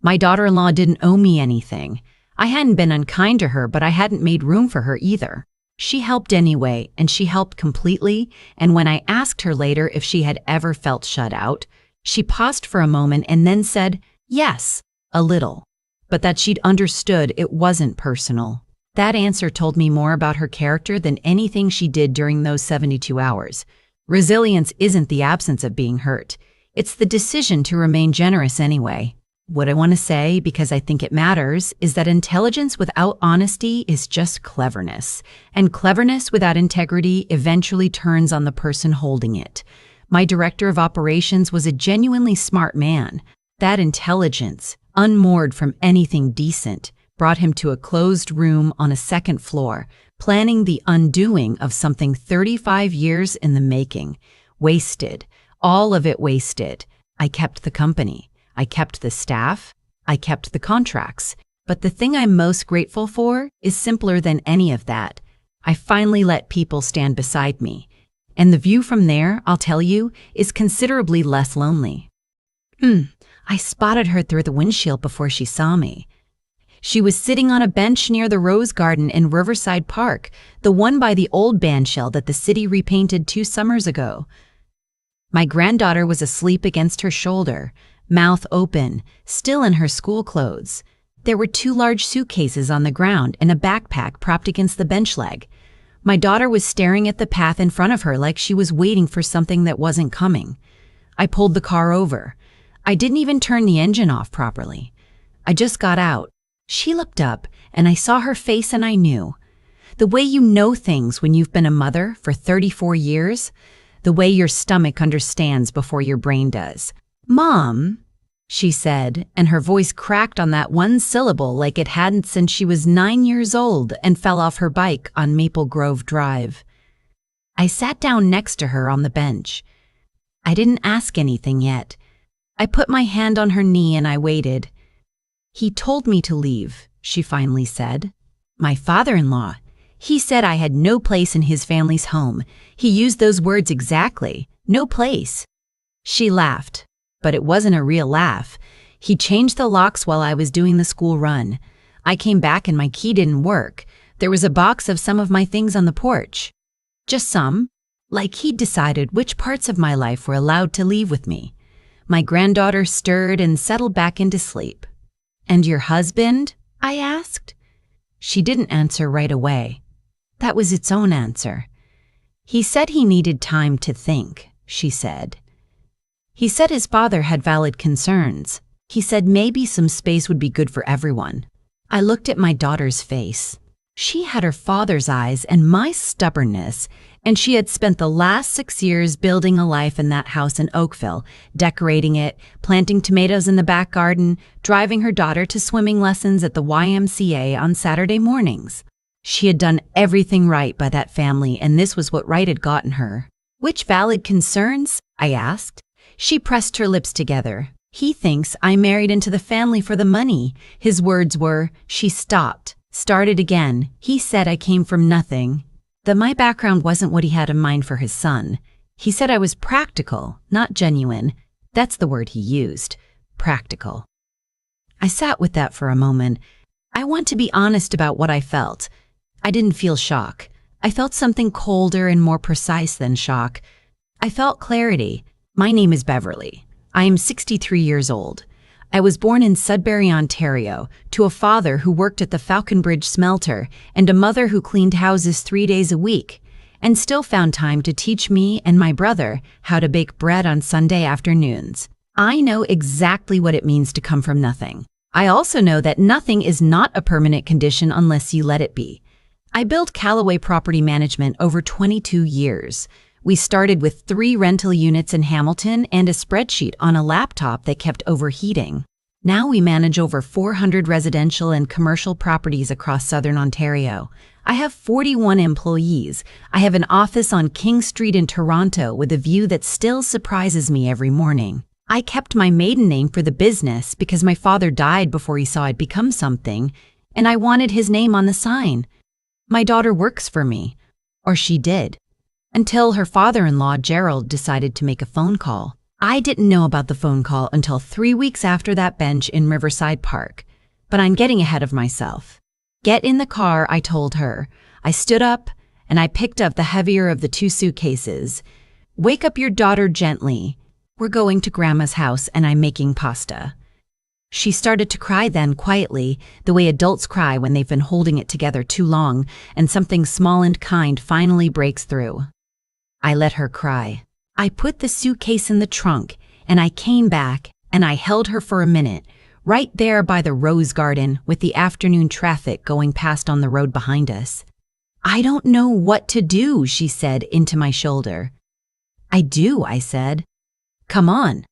My daughter-in-law didn't owe me anything. I hadn't been unkind to her, but I hadn't made room for her either. She helped anyway, and she helped completely, and when I asked her later if she had ever felt shut out, she paused for a moment and then said, yes, a little, but that she'd understood it wasn't personal. That answer told me more about her character than anything she did during those 72 hours. Resilience isn't the absence of being hurt. It's the decision to remain generous anyway. What I want to say, because I think it matters, is that intelligence without honesty is just cleverness, and cleverness without integrity eventually turns on the person holding it. My director of operations was a genuinely smart man. That intelligence, unmoored from anything decent, brought him to a closed room on a second floor, planning the undoing of something 35 years in the making. Wasted. All of it wasted. I kept the company. I kept the staff, I kept the contracts, but the thing I'm most grateful for is simpler than any of that. I finally let people stand beside me, and the view from there, I'll tell you, is considerably less lonely. I spotted her through the windshield before she saw me. She was sitting on a bench near the Rose Garden in Riverside Park, the one by the old bandshell that the city repainted 2 summers ago. My granddaughter was asleep against her shoulder, mouth open, still in her school clothes. There were 2 large suitcases on the ground and a backpack propped against the bench leg. My daughter was staring at the path in front of her like she was waiting for something that wasn't coming. I pulled the car over. I didn't even turn the engine off properly. I just got out. She looked up, and I saw her face and I knew. The way you know things when you've been a mother for 34 years, the way your stomach understands before your brain does. "Mom," she said, and her voice cracked on that one syllable like it hadn't since she was 9 years old and fell off her bike on Maple Grove Drive. I sat down next to her on the bench. I didn't ask anything yet. I put my hand on her knee and I waited. "He told me to leave," she finally said. "My father-in-law. He said I had no place in his family's home. He used those words exactly. No place." She laughed, but it wasn't a real laugh. "He changed the locks while I was doing the school run. I came back and my key didn't work. There was a box of some of my things on the porch. Just some. Like he'd decided which parts of my life were allowed to leave with me." My granddaughter stirred and settled back into sleep. "And your husband?" I asked. She didn't answer right away. That was its own answer. "He said he needed time to think," she said. "He said his father had valid concerns. He said maybe some space would be good for everyone." I looked at my daughter's face. She had her father's eyes and my stubbornness, and she had spent the last 6 years building a life in that house in Oakville, decorating it, planting tomatoes in the back garden, driving her daughter to swimming lessons at the YMCA on Saturday mornings. She had done everything right by that family, and this was what right had gotten her. "Which valid concerns?" I asked. She pressed her lips together. "He thinks I married into the family for the money." His words were. She stopped, started again. "He said I came from nothing. That my background wasn't what he had in mind for his son. He said I was practical, not genuine." That's the word he used. Practical. I sat with that for a moment. I want to be honest about what I felt. I didn't feel shock. I felt something colder and more precise than shock. I felt clarity. My name is Beverly. I am 63 years old. I was born in Sudbury, Ontario, to a father who worked at the Falconbridge smelter and a mother who cleaned houses 3 days a week, and still found time to teach me and my brother how to bake bread on Sunday afternoons. I know exactly what it means to come from nothing. I also know that nothing is not a permanent condition unless you let it be. I built Callaway Property Management over 22 years. We started with 3 rental units in Hamilton and a spreadsheet on a laptop that kept overheating. Now we manage over 400 residential and commercial properties across southern Ontario. I have 41 employees. I have an office on King Street in Toronto with a view that still surprises me every morning. I kept my maiden name for the business because my father died before he saw it become something, and I wanted his name on the sign. My daughter works for me, or she did. Until her father-in-law, Gerald, decided to make a phone call. I didn't know about the phone call until 3 weeks after that bench in Riverside Park. But I'm getting ahead of myself. "Get in the car," I told her. I stood up, and I picked up the heavier of the 2 suitcases. "Wake up your daughter gently. We're going to Grandma's house, and I'm making pasta." She started to cry then quietly, the way adults cry when they've been holding it together too long, and something small and kind finally breaks through. I let her cry. I put the suitcase in the trunk, and I came back, and I held her for a minute, right there by the rose garden with the afternoon traffic going past on the road behind us. "I don't know what to do," she said into my shoulder. "I do," I said. "Come on."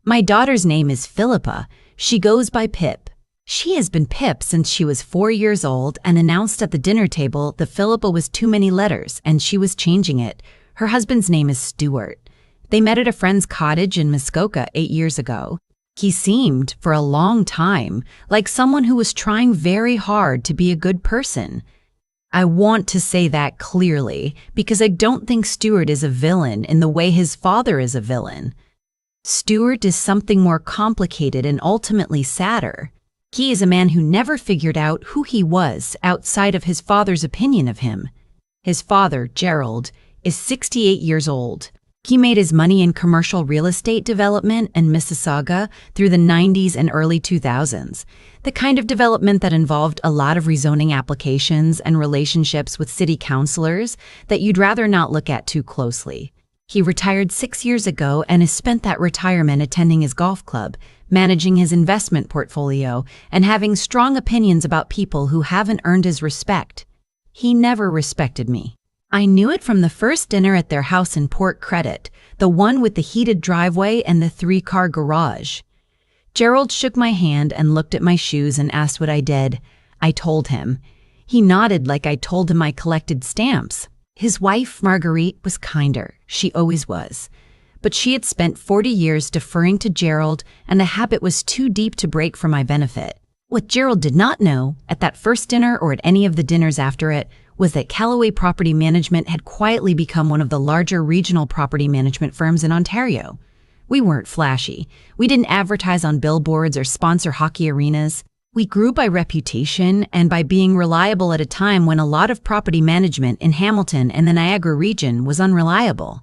My daughter's name is Philippa. She goes by Pip. She has been Pip since she was 4 years old and announced at the dinner table that Philippa was too many letters and she was changing it. Her husband's name is Stuart. They met at a friend's cottage in Muskoka 8 years ago. He seemed, for a long time, like someone who was trying very hard to be a good person. I want to say that clearly because I don't think Stuart is a villain in the way his father is a villain. Stuart is something more complicated and ultimately sadder. He is a man who never figured out who he was outside of his father's opinion of him. His father, Gerald, is 68 years old. He made his money in commercial real estate development in Mississauga through the 90s and early 2000s, the kind of development that involved a lot of rezoning applications and relationships with city councilors that you'd rather not look at too closely. He retired 6 years ago and has spent that retirement attending his golf club, managing his investment portfolio, and having strong opinions about people who haven't earned his respect. He never respected me. I knew it from the first dinner at their house in Port Credit, the one with the heated driveway and the 3-car garage. Gerald shook my hand and looked at my shoes and asked what I did. I told him. He nodded like I told him I collected stamps. His wife, Marguerite, was kinder. She always was. but she had spent 40 years deferring to Gerald, and the habit was too deep to break for my benefit. What Gerald did not know, at that first dinner or at any of the dinners after it, was that Callaway Property Management had quietly become one of the larger regional property management firms in Ontario. We weren't flashy. We didn't advertise on billboards or sponsor hockey arenas. We grew by reputation and by being reliable at a time when a lot of property management in Hamilton and the Niagara region was unreliable.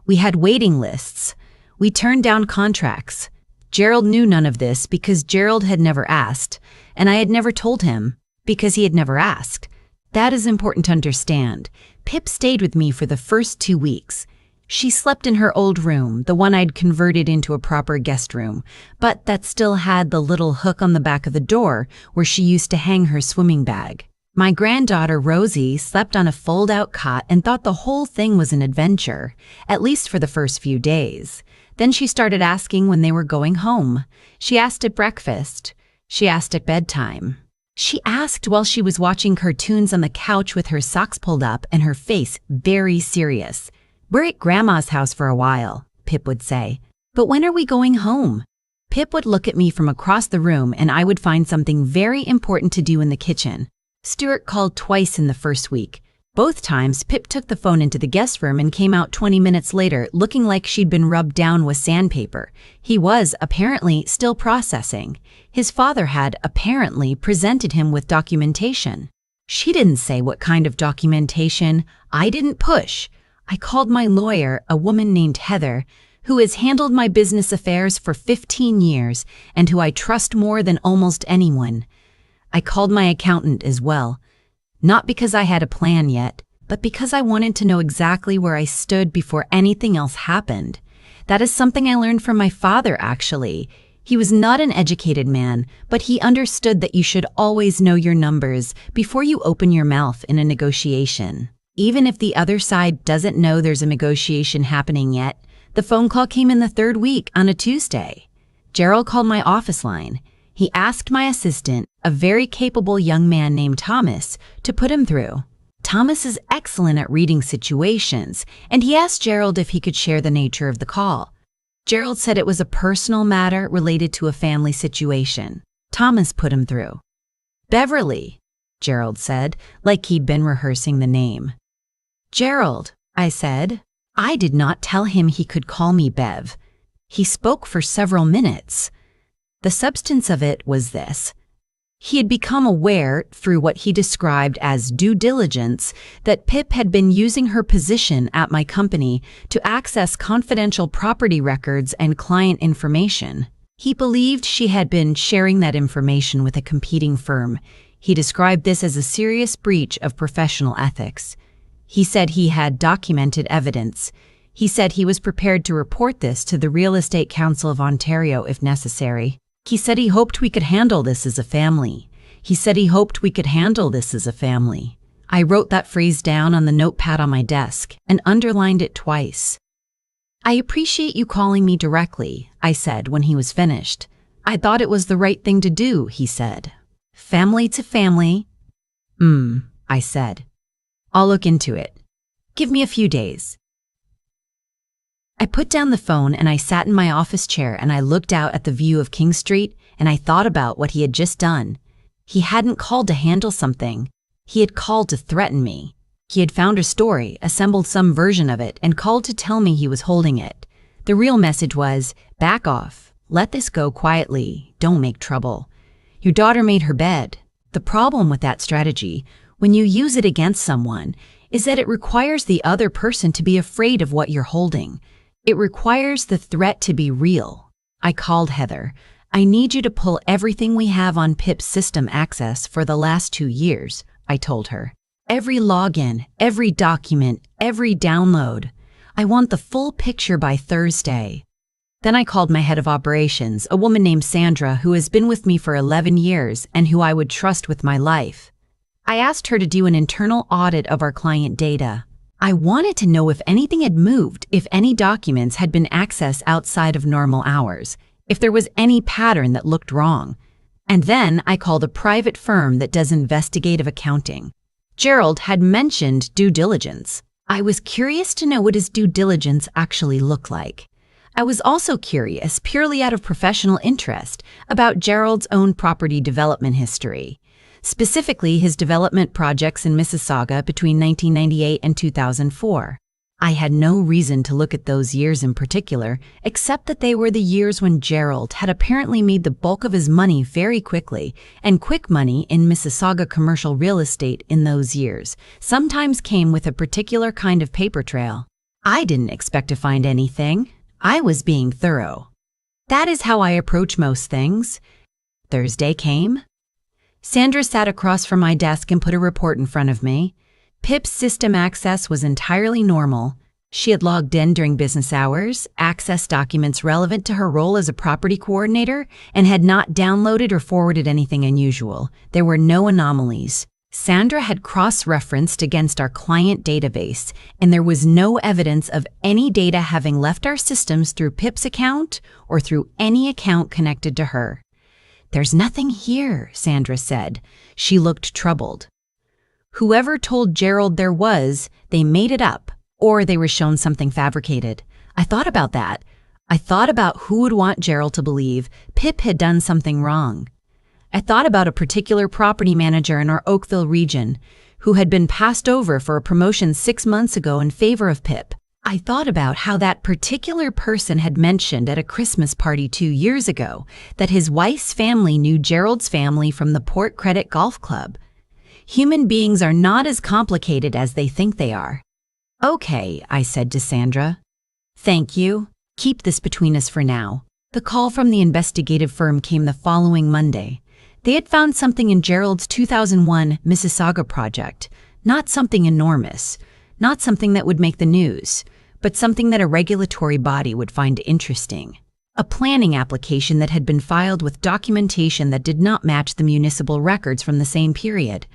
We had waiting lists. We turned down contracts. Gerald knew none of this because Gerald had never asked, and I had never told him because he had never asked. That is important to understand. Pip stayed with me for the first 2 weeks. She slept in her old room, the one I'd converted into a proper guest room, but that still had the little hook on the back of the door where she used to hang her swimming bag. My granddaughter, Rosie, slept on a fold-out cot and thought the whole thing was an adventure, at least for the first few days. Then she started asking when they were going home. She asked at breakfast. She asked at bedtime. She asked while she was watching cartoons on the couch with her socks pulled up and her face very serious. "We're at Grandma's house for a while," Pip would say. "But when are we going home?" Pip would look at me from across the room and I would find something very important to do in the kitchen. Stuart called twice in the first week. Both times, Pip took the phone into the guest room and came out 20 minutes later looking like she'd been rubbed down with sandpaper. He was, apparently, still processing. His father had, apparently, presented him with documentation. She didn't say what kind of documentation. I didn't push. I called my lawyer, a woman named Heather, who has handled my business affairs for 15 years and who I trust more than almost anyone. I called my accountant as well. Not because I had a plan yet, but because I wanted to know exactly where I stood before anything else happened. That is something I learned from my father, actually. He was not an educated man, but he understood that you should always know your numbers before you open your mouth in a negotiation. Even if the other side doesn't know there's a negotiation happening yet, the phone call came in the third week on a Tuesday. Gerald called my office line. He asked my assistant, a very capable young man named Thomas, to put him through. Thomas is excellent at reading situations, and he asked Gerald if he could share the nature of the call. Gerald said it was a personal matter related to a family situation. Thomas put him through. "Beverly," Gerald said, like he'd been rehearsing the name. "Gerald," I said. I did not tell him he could call me Bev. He spoke for several minutes. The substance of it was this. He had become aware, through what he described as due diligence, that Pip had been using her position at my company to access confidential property records and client information. He believed she had been sharing that information with a competing firm. He described this as a serious breach of professional ethics. He said he had documented evidence. He said he was prepared to report this to the Real Estate Council of Ontario if necessary. He said he hoped we could handle this as a family. He said he hoped we could handle this as a family. I wrote that phrase down on the notepad on my desk and underlined it twice. "I appreciate you calling me directly," I said when he was finished. "I thought it was the right thing to do," he said. "Family to family." I said. "I'll look into it. Give me a few days." I put down the phone and I sat in my office chair and I looked out at the view of King Street and I thought about what he had just done. He hadn't called to handle something. He had called to threaten me. He had found a story, assembled some version of it, and called to tell me he was holding it. The real message was, back off. Let this go quietly. Don't make trouble. Your daughter made her bed. The problem with that strategy, when you use it against someone, is that it requires the other person to be afraid of what you're holding. It requires the threat to be real. I called Heather. "I need you to pull everything we have on Pip's system access for the last 2 years," I told her. "Every login, every document, every download. I want the full picture by Thursday." Then I called my head of operations, a woman named Sandra who has been with me for 11 years and who I would trust with my life. I asked her to do an internal audit of our client data. I wanted to know if anything had moved, if any documents had been accessed outside of normal hours, if there was any pattern that looked wrong. And then I called a private firm that does investigative accounting. Gerald had mentioned due diligence. I was curious to know what his due diligence actually looked like. I was also curious, purely out of professional interest, about Gerald's own property development history, specifically his development projects in Mississauga between 1998 and 2004. I had no reason to look at those years in particular, except that they were the years when Gerald had apparently made the bulk of his money very quickly, and quick money in Mississauga commercial real estate in those years sometimes came with a particular kind of paper trail. I didn't expect to find anything. I was being thorough. That is how I approach most things. Thursday came. Sandra sat across from my desk and put a report in front of me. Pip's system access was entirely normal. She had logged in during business hours, accessed documents relevant to her role as a property coordinator, and had not downloaded or forwarded anything unusual. There were no anomalies. Sandra had cross-referenced against our client database, and there was no evidence of any data having left our systems through Pip's account or through any account connected to her. "There's nothing here," Sandra said. She looked troubled. Whoever told Gerald there was, they made it up, or they were shown something fabricated. I thought about that. I thought about who would want Gerald to believe Pip had done something wrong. I thought about a particular property manager in our Oakville region who had been passed over for a promotion 6 months ago in favor of Pip. I thought about how that particular person had mentioned at a Christmas party 2 years ago that his wife's family knew Gerald's family from the Port Credit Golf Club. Human beings are not as complicated as they think they are. "Okay," I said to Sandra. "Thank you. Keep this between us for now." The call from the investigative firm came the following Monday. They had found something in Gerald's 2001 Mississauga project, not something enormous, not something that would make the news, but something that a regulatory body would find interesting. A planning application that had been filed with documentation that did not match the municipal records from the same period.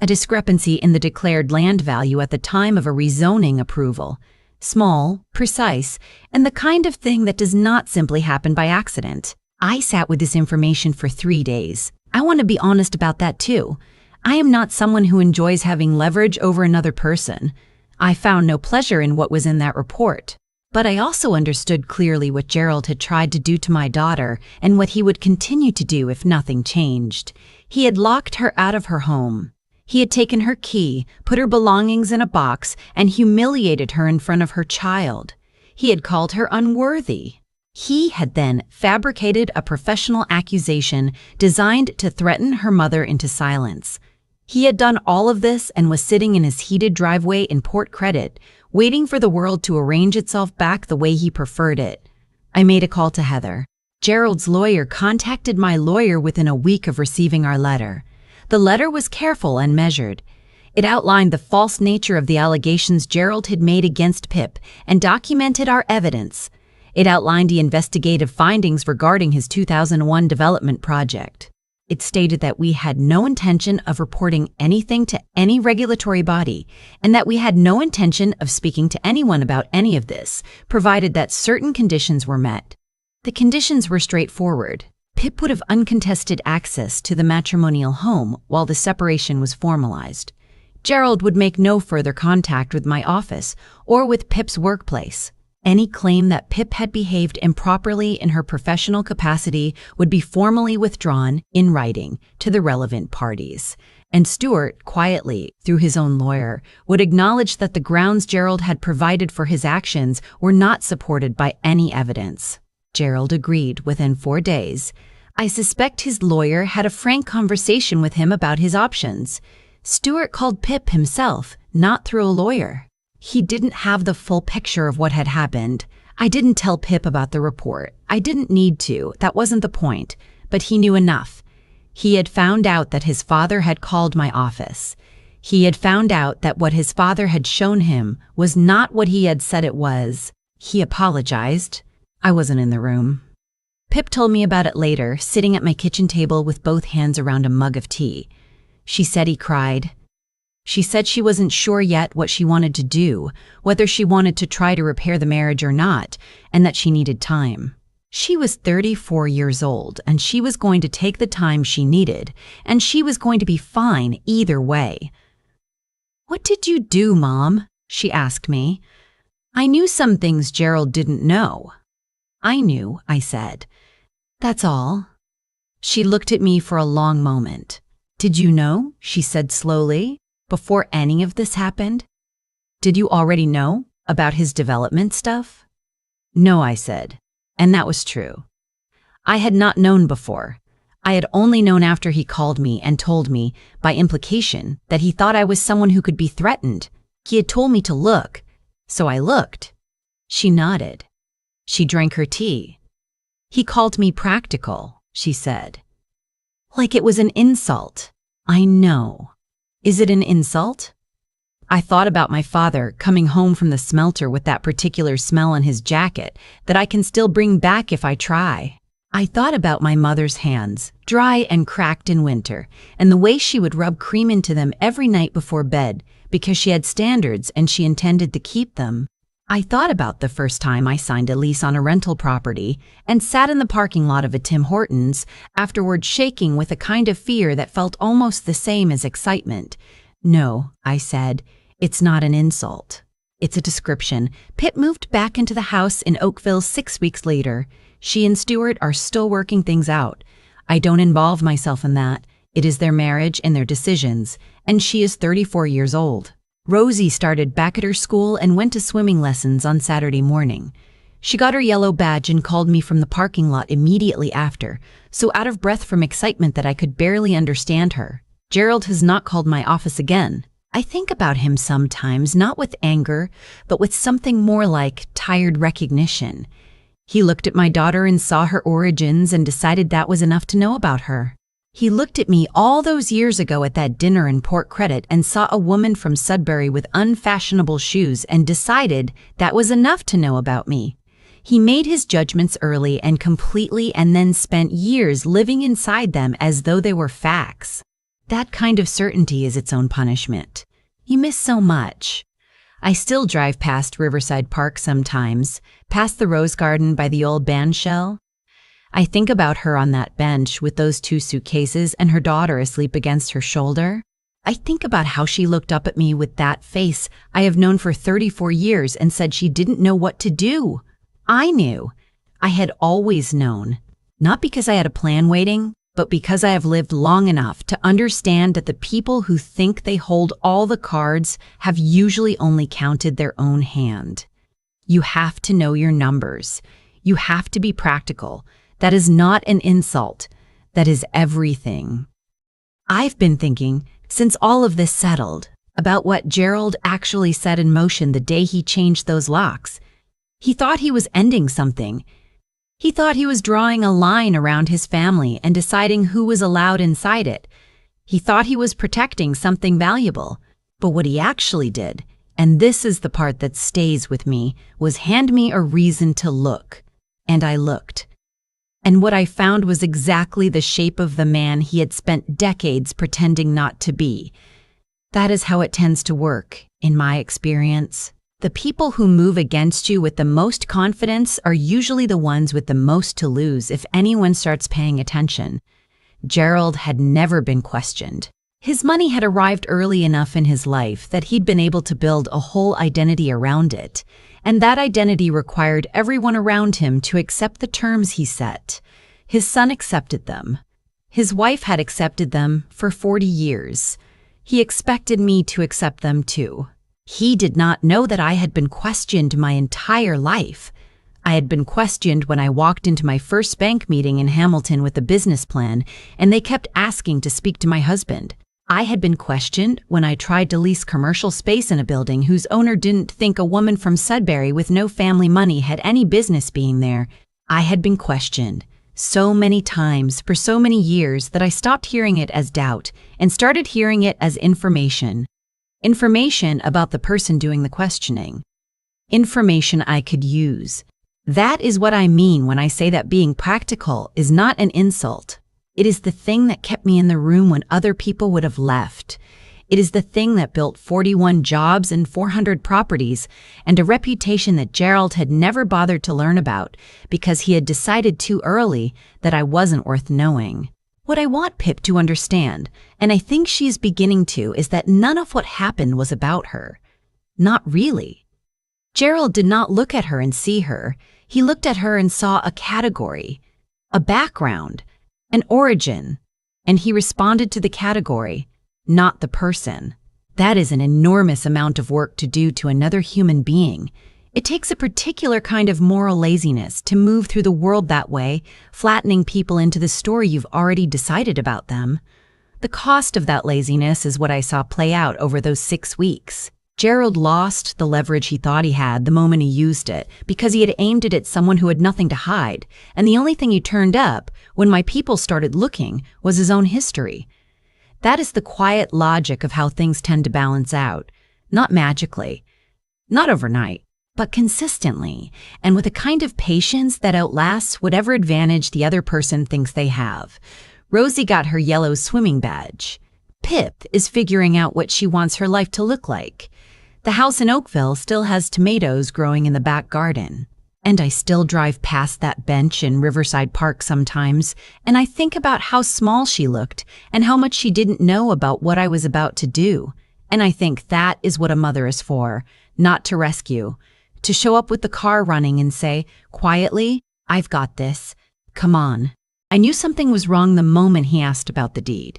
A discrepancy in the declared land value at the time of a rezoning approval. Small, precise, and the kind of thing that does not simply happen by accident. I sat with this information for 3 days. I want to be honest about that too. I am not someone who enjoys having leverage over another person. I found no pleasure in what was in that report. But I also understood clearly what Gerald had tried to do to my daughter and what he would continue to do if nothing changed. He had locked her out of her home. He had taken her key, put her belongings in a box, and humiliated her in front of her child. He had called her unworthy. He had then fabricated a professional accusation designed to threaten her mother into silence. He had done all of this and was sitting in his heated driveway in Port Credit, waiting for the world to arrange itself back the way he preferred it. I made a call to Heather. Gerald's lawyer contacted my lawyer within a week of receiving our letter. The letter was careful and measured. It outlined the false nature of the allegations Gerald had made against Pip and documented our evidence. It outlined the investigative findings regarding his 2001 development project. It stated that we had no intention of reporting anything to any regulatory body and that we had no intention of speaking to anyone about any of this, provided that certain conditions were met. The conditions were straightforward. Pip would have uncontested access to the matrimonial home while the separation was formalized. Gerald would make no further contact with my office or with Pip's workplace. Any claim that Pip had behaved improperly in her professional capacity would be formally withdrawn in writing to the relevant parties. And Stuart, quietly, through his own lawyer, would acknowledge that the grounds Gerald had provided for his actions were not supported by any evidence. Gerald agreed within 4 days. I suspect his lawyer had a frank conversation with him about his options. Stuart called Pip himself, not through a lawyer. He didn't have the full picture of what had happened. I didn't tell Pip about the report. I didn't need to. That wasn't the point. But he knew enough. He had found out that his father had called my office. He had found out that what his father had shown him was not what he had said it was. He apologized. I wasn't in the room. Pip told me about it later, sitting at my kitchen table with both hands around a mug of tea. She said he cried. She said she wasn't sure yet what she wanted to do, whether she wanted to try to repair the marriage or not, and that she needed time. She was 34 years old, and she was going to take the time she needed, and she was going to be fine either way. "What did you do, Mom?" she asked me. I knew some things Gerald didn't know. I knew, I said. That's all. She looked at me for a long moment. Did you know, she said slowly, before any of this happened? Did you already know about his development stuff? No, I said, and that was true. I had not known before. I had only known after he called me and told me, by implication, that he thought I was someone who could be threatened. He had told me to look, so I looked. She nodded. She drank her tea. He called me practical, she said. Like it was an insult. I know. Is it an insult? I thought about my father coming home from the smelter with that particular smell on his jacket that I can still bring back if I try. I thought about my mother's hands, dry and cracked in winter, and the way she would rub cream into them every night before bed because she had standards and she intended to keep them. I thought about the first time I signed a lease on a rental property and sat in the parking lot of a Tim Hortons, afterward shaking with a kind of fear that felt almost the same as excitement. No, I said, it's not an insult. It's a description. Pip moved back into the house in Oakville 6 weeks later. She and Stuart are still working things out. I don't involve myself in that. It is their marriage and their decisions, and she is 34 years old. Rosie started back at her school and went to swimming lessons on Saturday morning. She got her yellow badge and called me from the parking lot immediately after, so out of breath from excitement that I could barely understand her. Gerald has not called my office again. I think about him sometimes, not with anger, but with something more like tired recognition. He looked at my daughter and saw her origins and decided that was enough to know about her. He looked at me all those years ago at that dinner in Port Credit and saw a woman from Sudbury with unfashionable shoes and decided that was enough to know about me. He made his judgments early and completely and then spent years living inside them as though they were facts. That kind of certainty is its own punishment. You miss so much. I still drive past Riverside Park sometimes, past the Rose Garden by the old band shell. I think about her on that bench with those 2 suitcases and her daughter asleep against her shoulder. I think about how she looked up at me with that face I have known for 34 years and said she didn't know what to do. I knew. I had always known. Not because I had a plan waiting, but because I have lived long enough to understand that the people who think they hold all the cards have usually only counted their own hand. You have to know your numbers. You have to be practical. That is not an insult. That is everything. I've been thinking, since all of this settled, about what Gerald actually set in motion the day he changed those locks. He thought he was ending something. He thought he was drawing a line around his family and deciding who was allowed inside it. He thought he was protecting something valuable. But what he actually did, and this is the part that stays with me, was hand me a reason to look. And I looked. And what I found was exactly the shape of the man he had spent decades pretending not to be. That is how it tends to work, in my experience. The people who move against you with the most confidence are usually the ones with the most to lose if anyone starts paying attention. Gerald had never been questioned. His money had arrived early enough in his life that he'd been able to build a whole identity around it, and that identity required everyone around him to accept the terms he set. His son accepted them. His wife had accepted them for 40 years. He expected me to accept them too. He did not know that I had been questioned my entire life. I had been questioned when I walked into my first bank meeting in Hamilton with a business plan, and they kept asking to speak to my husband. I had been questioned when I tried to lease commercial space in a building whose owner didn't think a woman from Sudbury with no family money had any business being there. I had been questioned so many times for so many years that I stopped hearing it as doubt and started hearing it as information. Information about the person doing the questioning. Information I could use. That is what I mean when I say that being practical is not an insult. It is the thing that kept me in the room when other people would have left. It is the thing that built 41 jobs and 400 properties and a reputation that Gerald had never bothered to learn about because he had decided too early that I wasn't worth knowing. What I want Pip to understand, and I think she is beginning to, is that none of what happened was about her. Not really. Gerald did not look at her and see her. He looked at her and saw a category, a background, an origin, and he responded to the category, not the person. That is an enormous amount of work to do to another human being. It takes a particular kind of moral laziness to move through the world that way, flattening people into the story you've already decided about them. The cost of that laziness is what I saw play out over those 6 weeks. Gerald lost the leverage he thought he had the moment he used it because he had aimed it at someone who had nothing to hide, and the only thing he turned up when my people started looking was his own history. That is the quiet logic of how things tend to balance out, not magically, not overnight, but consistently, and with a kind of patience that outlasts whatever advantage the other person thinks they have. Rosie got her yellow swimming badge. Pip is figuring out what she wants her life to look like. The house in Oakville still has tomatoes growing in the back garden. And I still drive past that bench in Riverside Park sometimes, and I think about how small she looked and how much she didn't know about what I was about to do. And I think that is what a mother is for, not to rescue. To show up with the car running and say, quietly, "I've got this. Come on." I knew something was wrong the moment he asked about the deed.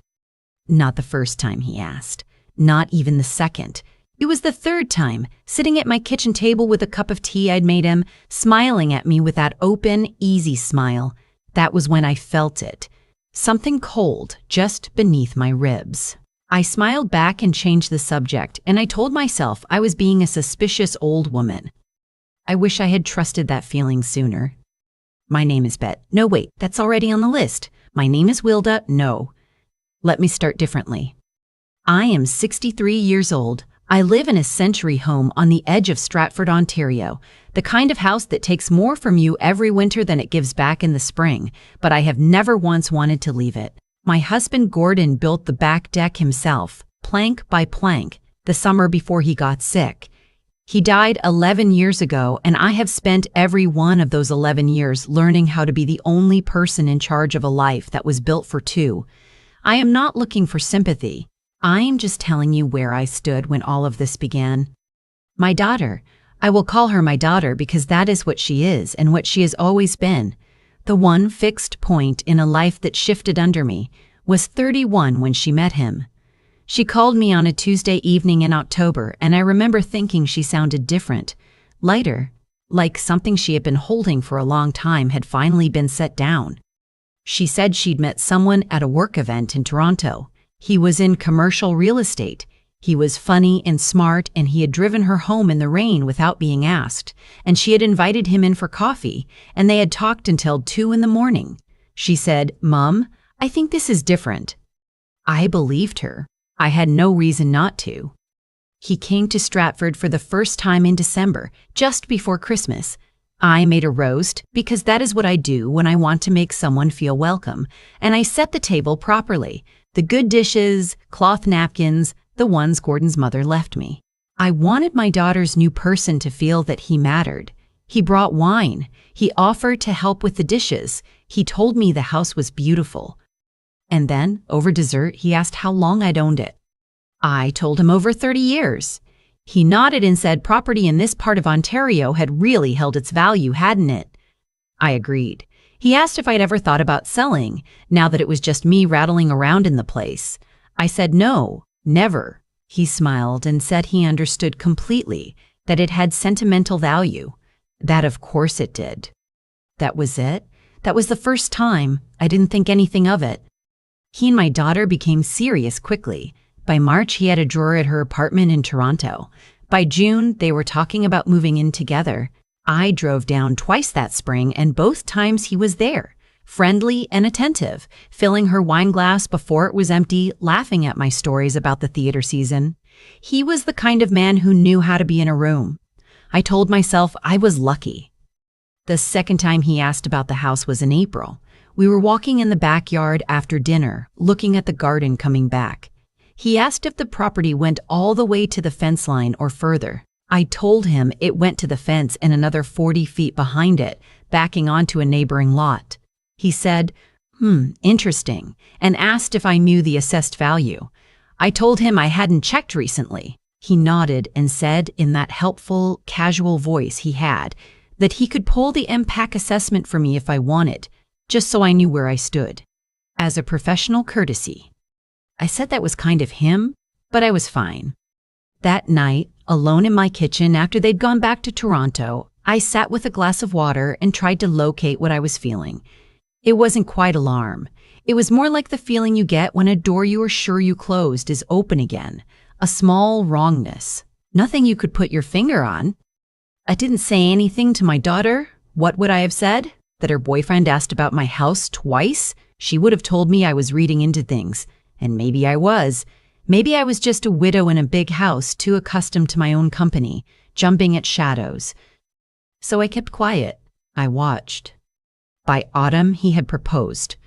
Not the first time he asked. Not even the second. It was the third time, sitting at my kitchen table with a cup of tea I'd made him, smiling at me with that open, easy smile. That was when I felt it. Something cold just beneath my ribs. I smiled back and changed the subject, and I told myself I was being a suspicious old woman. I wish I had trusted that feeling sooner. My name is Bet. No, wait, that's already on the list. My name is Wilda. No. Let me start differently. I am 63 years old. I live in a century home on the edge of Stratford, Ontario, the kind of house that takes more from you every winter than it gives back in the spring, but I have never once wanted to leave it. My husband Gordon built the back deck himself, plank by plank, the summer before he got sick. He died 11 years ago, and I have spent every one of those 11 years learning how to be the only person in charge of a life that was built for two. I am not looking for sympathy. I am just telling you where I stood when all of this began. My daughter, I will call her my daughter because that is what she is and what she has always been. The one fixed point in a life that shifted under me, was 31 when she met him. She called me on a Tuesday evening in October, and I remember thinking she sounded different, lighter, like something she had been holding for a long time had finally been set down. She said she'd met someone at a work event in Toronto. He was in commercial real estate. He was funny and smart, and he had driven her home in the rain without being asked, and she had invited him in for coffee, and they had talked until 2 in the morning. She said, "Mom, I think this is different." I believed her. I had no reason not to. He came to Stratford for the first time in December, just before Christmas. I made a roast because that is what I do when I want to make someone feel welcome, and I set the table properly. The good dishes, cloth napkins, the ones Gordon's mother left me. I wanted my daughter's new person to feel that he mattered. He brought wine. He offered to help with the dishes. He told me the house was beautiful. And then, over dessert, he asked how long I'd owned it. I told him over 30 years. He nodded and said property in this part of Ontario had really held its value, hadn't it? I agreed. He asked if I'd ever thought about selling, now that it was just me rattling around in the place. I said no, never. He smiled and said he understood completely, that it had sentimental value. That of course it did. That was it. That was the first time. I didn't think anything of it. He and my daughter became serious quickly. By March, he had a drawer at her apartment in Toronto. By June, they were talking about moving in together. I drove down twice that spring, and both times he was there, friendly and attentive, filling her wine glass before it was empty, laughing at my stories about the theater season. He was the kind of man who knew how to be in a room. I told myself I was lucky. The second time he asked about the house was in April. We were walking in the backyard after dinner, looking at the garden coming back. He asked if the property went all the way to the fence line or further. I told him it went to the fence and another 40 feet behind it, backing onto a neighboring lot. He said, interesting, and asked if I knew the assessed value. I told him I hadn't checked recently. He nodded and said in that helpful, casual voice he had that he could pull the impact assessment for me if I wanted, just so I knew where I stood. As a professional courtesy. I said that was kind of him, but I was fine. That night, alone in my kitchen after they'd gone back to Toronto, I sat with a glass of water and tried to locate what I was feeling. It wasn't quite alarm. It was more like the feeling you get when a door you were sure you closed is open again. A small wrongness. Nothing you could put your finger on. I didn't say anything to my daughter. What would I have said? That her boyfriend asked about my house twice? She would have told me I was reading into things. And maybe I was. Maybe I was just a widow in a big house, too accustomed to my own company, jumping at shadows. So I kept quiet. I watched. By autumn, he had proposed.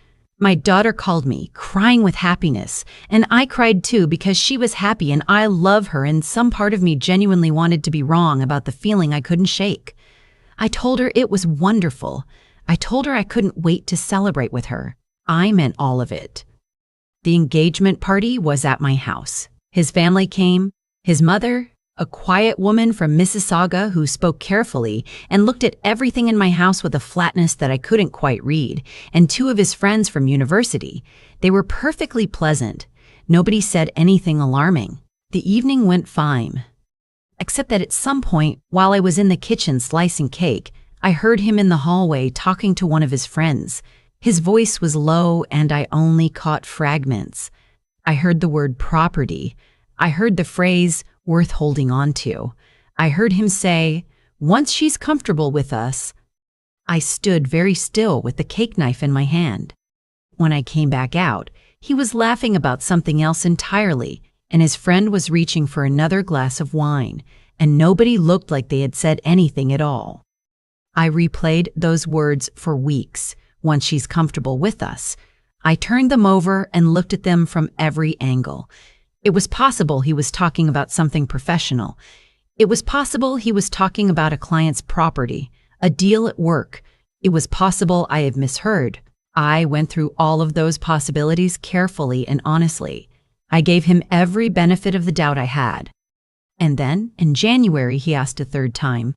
My daughter called me, crying with happiness, and I cried too because she was happy and I love her, and some part of me genuinely wanted to be wrong about the feeling I couldn't shake. I told her it was wonderful. I told her I couldn't wait to celebrate with her. I meant all of it. The engagement party was at my house. His family came, his mother, a quiet woman from Mississauga who spoke carefully and looked at everything in my house with a flatness that I couldn't quite read, and two of his friends from university. They were perfectly pleasant. Nobody said anything alarming. The evening went fine. Except that at some point, while I was in the kitchen slicing cake, I heard him in the hallway talking to one of his friends. His voice was low and I only caught fragments. I heard the word property. I heard the phrase, worth holding on to. I heard him say, once she's comfortable with us. I stood very still with the cake knife in my hand. When I came back out, he was laughing about something else entirely, and his friend was reaching for another glass of wine, and nobody looked like they had said anything at all. I replayed those words for weeks. Once she's comfortable with us. I turned them over and looked at them from every angle. It was possible he was talking about something professional. It was possible he was talking about a client's property, a deal at work. It was possible I had misheard. I went through all of those possibilities carefully and honestly. I gave him every benefit of the doubt I had. And then, in January, he asked a third time.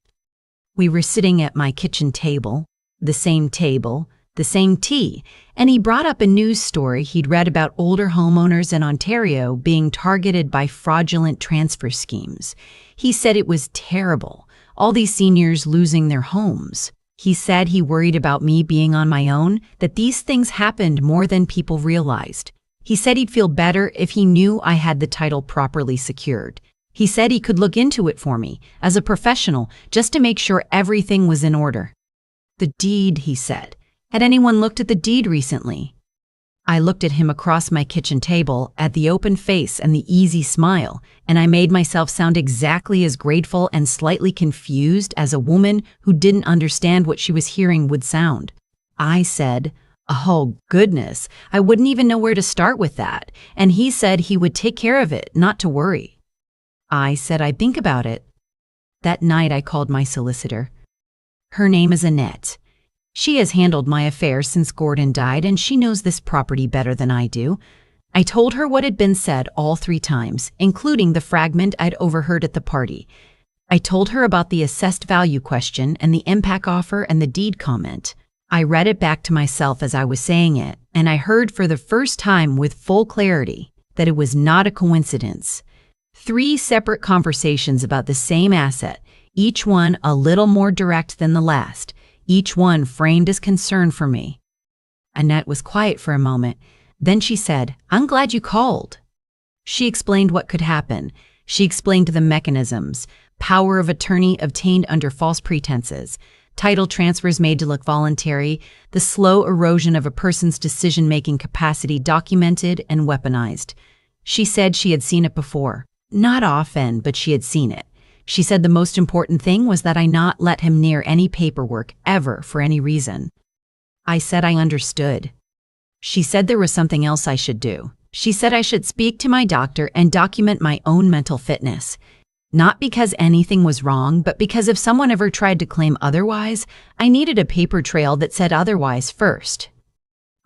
We were sitting at my kitchen table, the same tea, and he brought up a news story he'd read about older homeowners in Ontario being targeted by fraudulent transfer schemes. He said it was terrible, all these seniors losing their homes. He said he worried about me being on my own, that these things happened more than people realized. He said he'd feel better if he knew I had the title properly secured. He said he could look into it for me, as a professional, just to make sure everything was in order. The deed, he said. Had anyone looked at the deed recently? I looked at him across my kitchen table, at the open face and the easy smile, and I made myself sound exactly as grateful and slightly confused as a woman who didn't understand what she was hearing would sound. I said, oh goodness, I wouldn't even know where to start with that, and he said he would take care of it, not to worry. I said I'd think about it. That night I called my solicitor. Her name is Annette. She has handled my affairs since Gordon died, and she knows this property better than I do. I told her what had been said all 3 times, including the fragment I'd overheard at the party. I told her about the assessed value question and the impact offer and the deed comment. I read it back to myself as I was saying it, and I heard for the first time with full clarity that it was not a coincidence. 3 separate conversations about the same asset, each one a little more direct than the last. Each one framed as concern for me. Annette was quiet for a moment. Then she said, I'm glad you called. She explained what could happen. She explained the mechanisms, power of attorney obtained under false pretenses, title transfers made to look voluntary, the slow erosion of a person's decision-making capacity documented and weaponized. She said she had seen it before. Not often, but she had seen it. She said the most important thing was that I not let him near any paperwork ever for any reason. I said I understood. She said there was something else I should do. She said I should speak to my doctor and document my own mental fitness. Not because anything was wrong, but because if someone ever tried to claim otherwise, I needed a paper trail that said otherwise first.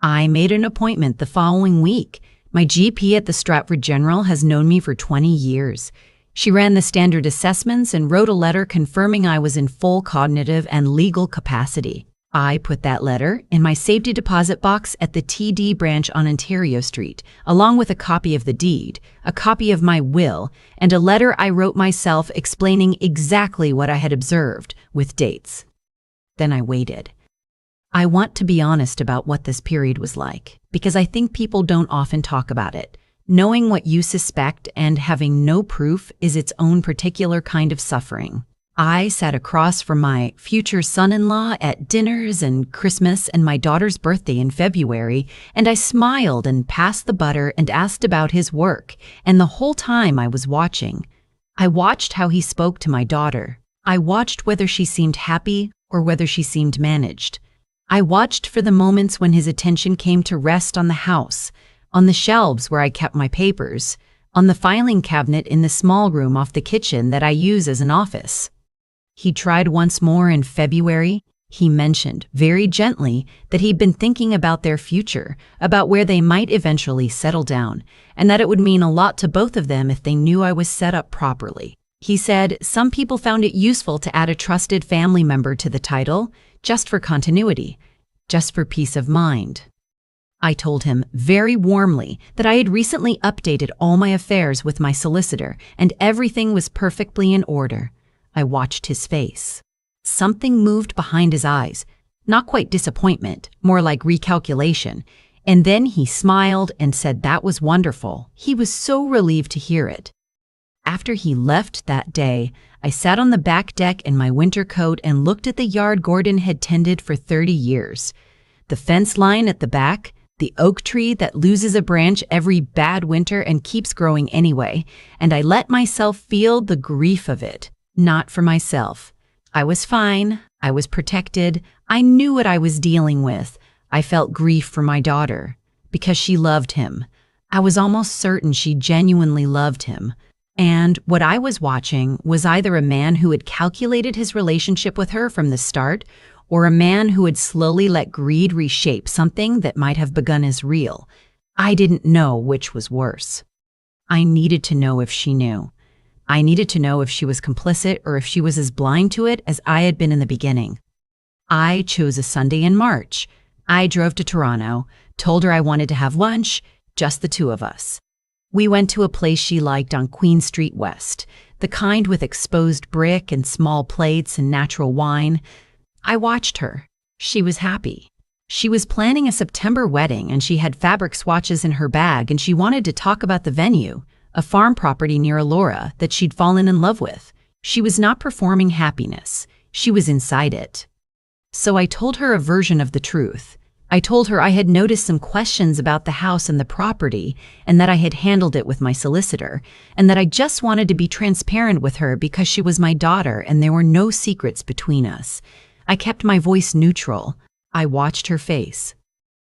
I made an appointment the following week. My GP at the Stratford General has known me for 20 years. She ran the standard assessments and wrote a letter confirming I was in full cognitive and legal capacity. I put that letter in my safety deposit box at the TD branch on Ontario Street, along with a copy of the deed, a copy of my will, and a letter I wrote myself explaining exactly what I had observed, with dates. Then I waited. I want to be honest about what this period was like, because I think people don't often talk about it. Knowing what you suspect and having no proof is its own particular kind of suffering. I sat across from my future son-in-law at dinners and Christmas and my daughter's birthday in February, and I smiled and passed the butter and asked about his work, and the whole time I was watching. I watched how he spoke to my daughter. I watched whether she seemed happy or whether she seemed managed. I watched for the moments when his attention came to rest on the house, on the shelves where I kept my papers, on the filing cabinet in the small room off the kitchen that I use as an office. He tried once more in February. He mentioned, very gently, that he'd been thinking about their future, about where they might eventually settle down, and that it would mean a lot to both of them if they knew I was set up properly. He said some people found it useful to add a trusted family member to the title, just for continuity, just for peace of mind. I told him very warmly that I had recently updated all my affairs with my solicitor and everything was perfectly in order. I watched his face. Something moved behind his eyes, not quite disappointment, more like recalculation, and then he smiled and said that was wonderful. He was so relieved to hear it. After he left that day, I sat on the back deck in my winter coat and looked at the yard Gordon had tended for 30 years. The fence line at the back, the oak tree that loses a branch every bad winter and keeps growing anyway, and I let myself feel the grief of it, not for myself. I was fine, I was protected, I knew what I was dealing with. I felt grief for my daughter, because she loved him. I was almost certain she genuinely loved him. And what I was watching was either a man who had calculated his relationship with her from the start, or a man who had slowly let greed reshape something that might have begun as real. I didn't know which was worse. I needed to know if she knew. I needed to know if she was complicit or if she was as blind to it as I had been in the beginning. I chose a Sunday in March. I drove to Toronto, told her I wanted to have lunch, just the two of us. We went to a place she liked on Queen Street West, the kind with exposed brick and small plates and natural wine. I watched her. She was happy. She was planning a September wedding and she had fabric swatches in her bag and she wanted to talk about the venue, a farm property near Elora that she'd fallen in love with. She was not performing happiness. She was inside it. So I told her a version of the truth. I told her I had noticed some questions about the house and the property and that I had handled it with my solicitor and that I just wanted to be transparent with her because she was my daughter and there were no secrets between us. I kept my voice neutral. I watched her face.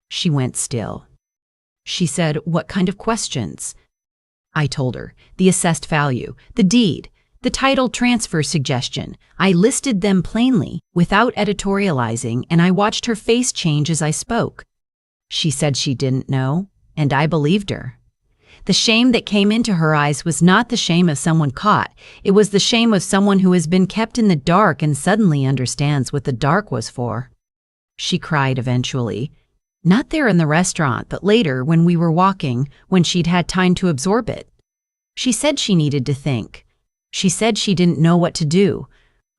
She went still. She said, "What kind of questions?" I told her, the assessed value, the deed, the title transfer suggestion. I listed them plainly, without editorializing, and I watched her face change as I spoke. She said she didn't know, and I believed her. The shame that came into her eyes was not the shame of someone caught. It was the shame of someone who has been kept in the dark and suddenly understands what the dark was for. She cried eventually. Not there in the restaurant, but later when we were walking, when she'd had time to absorb it. She said she needed to think. She said she didn't know what to do.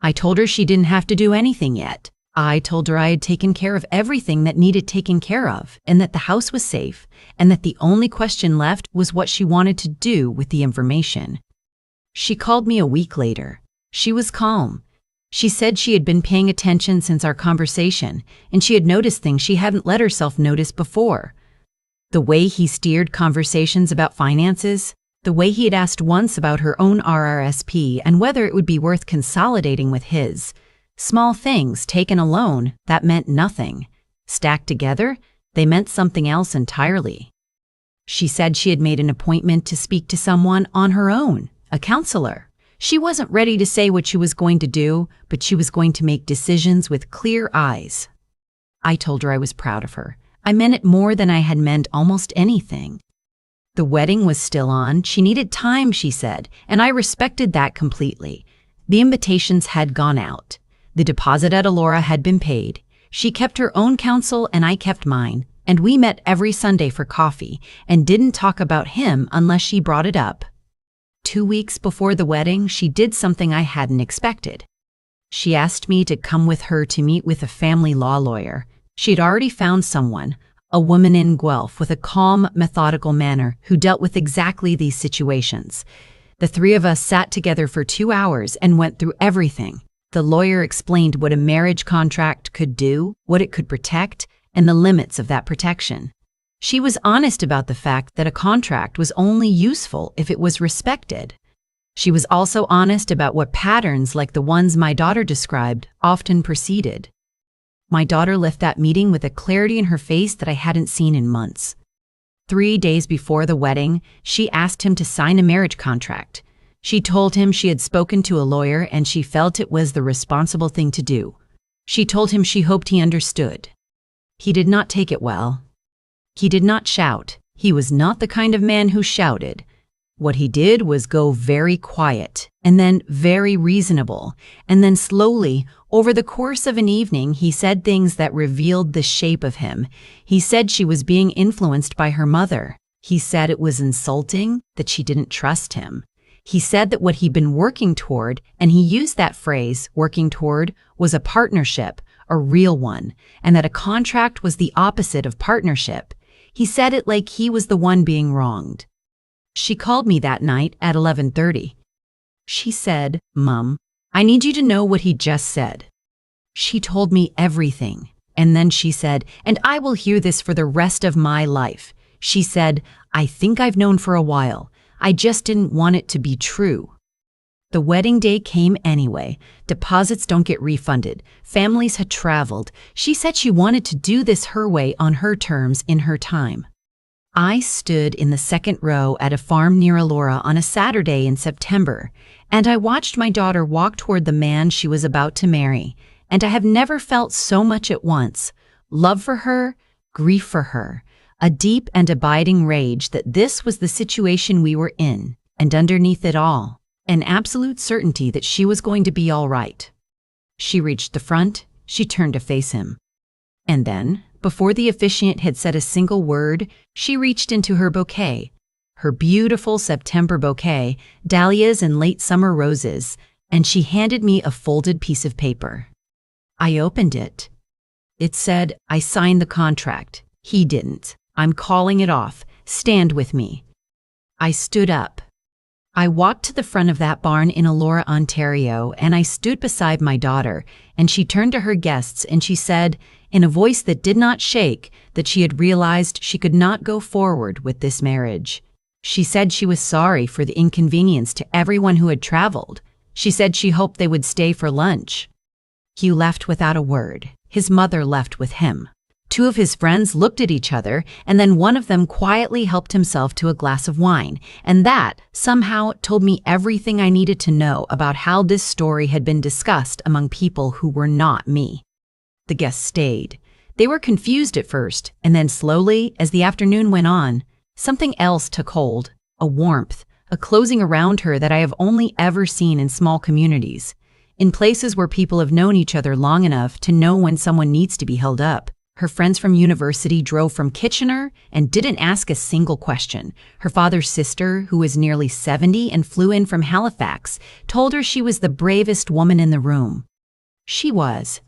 I told her she didn't have to do anything yet. I told her I had taken care of everything that needed taken care of, and that the house was safe, and that the only question left was what she wanted to do with the information. She called me a week later. She was calm. She said she had been paying attention since our conversation, and she had noticed things she hadn't let herself notice before. The way he steered conversations about finances, the way he had asked once about her own RRSP and whether it would be worth consolidating with his. Small things taken alone, that meant nothing. Stacked together, they meant something else entirely. She said she had made an appointment to speak to someone on her own, a counselor. She wasn't ready to say what she was going to do, but she was going to make decisions with clear eyes. I told her I was proud of her. I meant it more than I had meant almost anything. The wedding was still on. She needed time, she said, and I respected that completely. The invitations had gone out. The deposit at Alora had been paid. She kept her own counsel and I kept mine, and we met every Sunday for coffee and didn't talk about him unless she brought it up. 2 weeks before the wedding, she did something I hadn't expected. She asked me to come with her to meet with a family law lawyer. She'd already found someone, a woman in Guelph with a calm, methodical manner who dealt with exactly these situations. The three of us sat together for 2 hours and went through everything. The lawyer explained what a marriage contract could do, what it could protect, and the limits of that protection. She was honest about the fact that a contract was only useful if it was respected. She was also honest about what patterns like the ones my daughter described often preceded. My daughter left that meeting with a clarity in her face that I hadn't seen in months. 3 days before the wedding, she asked him to sign a marriage contract. She told him she had spoken to a lawyer and she felt it was the responsible thing to do. She told him she hoped he understood. He did not take it well. He did not shout. He was not the kind of man who shouted. What he did was go very quiet, and then very reasonable, and then slowly, over the course of an evening, he said things that revealed the shape of him. He said she was being influenced by her mother. He said it was insulting, that she didn't trust him. He said that what he'd been working toward, and he used that phrase, working toward, was a partnership, a real one, and that a contract was the opposite of partnership. He said it like he was the one being wronged. She called me that night at 11:30. She said, "Mom, I need you to know what he just said." She told me everything, and then she said, "And I will hear this for the rest of my life." She said, "I think I've known for a while. I just didn't want it to be true." The wedding day came anyway. Deposits don't get refunded. Families had traveled. She said she wanted to do this her way on her terms in her time. I stood in the second row at a farm near Alora on a Saturday in September, and I watched my daughter walk toward the man she was about to marry, and I have never felt so much at once: love for her, grief for her, a deep and abiding rage that this was the situation we were in, and underneath it all, an absolute certainty that she was going to be all right. She reached the front, she turned to face him. And then, before the officiant had said a single word, she reached into her bouquet, her beautiful September bouquet, dahlias and late summer roses, and she handed me a folded piece of paper. I opened it. It said, "I signed the contract. He didn't. I'm calling it off. Stand with me." I stood up. I walked to the front of that barn in Alora, Ontario, and I stood beside my daughter, and she turned to her guests and she said, in a voice that did not shake, that she had realized she could not go forward with this marriage. She said she was sorry for the inconvenience to everyone who had traveled. She said she hoped they would stay for lunch. Hugh left without a word. His mother left with him. 2 of his friends looked at each other, and then one of them quietly helped himself to a glass of wine, and that, somehow, told me everything I needed to know about how this story had been discussed among people who were not me. The guests stayed. They were confused at first, and then slowly, as the afternoon went on, something else took hold, a warmth, a closing around her that I have only ever seen in small communities, in places where people have known each other long enough to know when someone needs to be held up. Her friends from university drove from Kitchener and didn't ask a single question. Her father's sister, who was nearly 70 and flew in from Halifax, told her she was the bravest woman in the room. She was.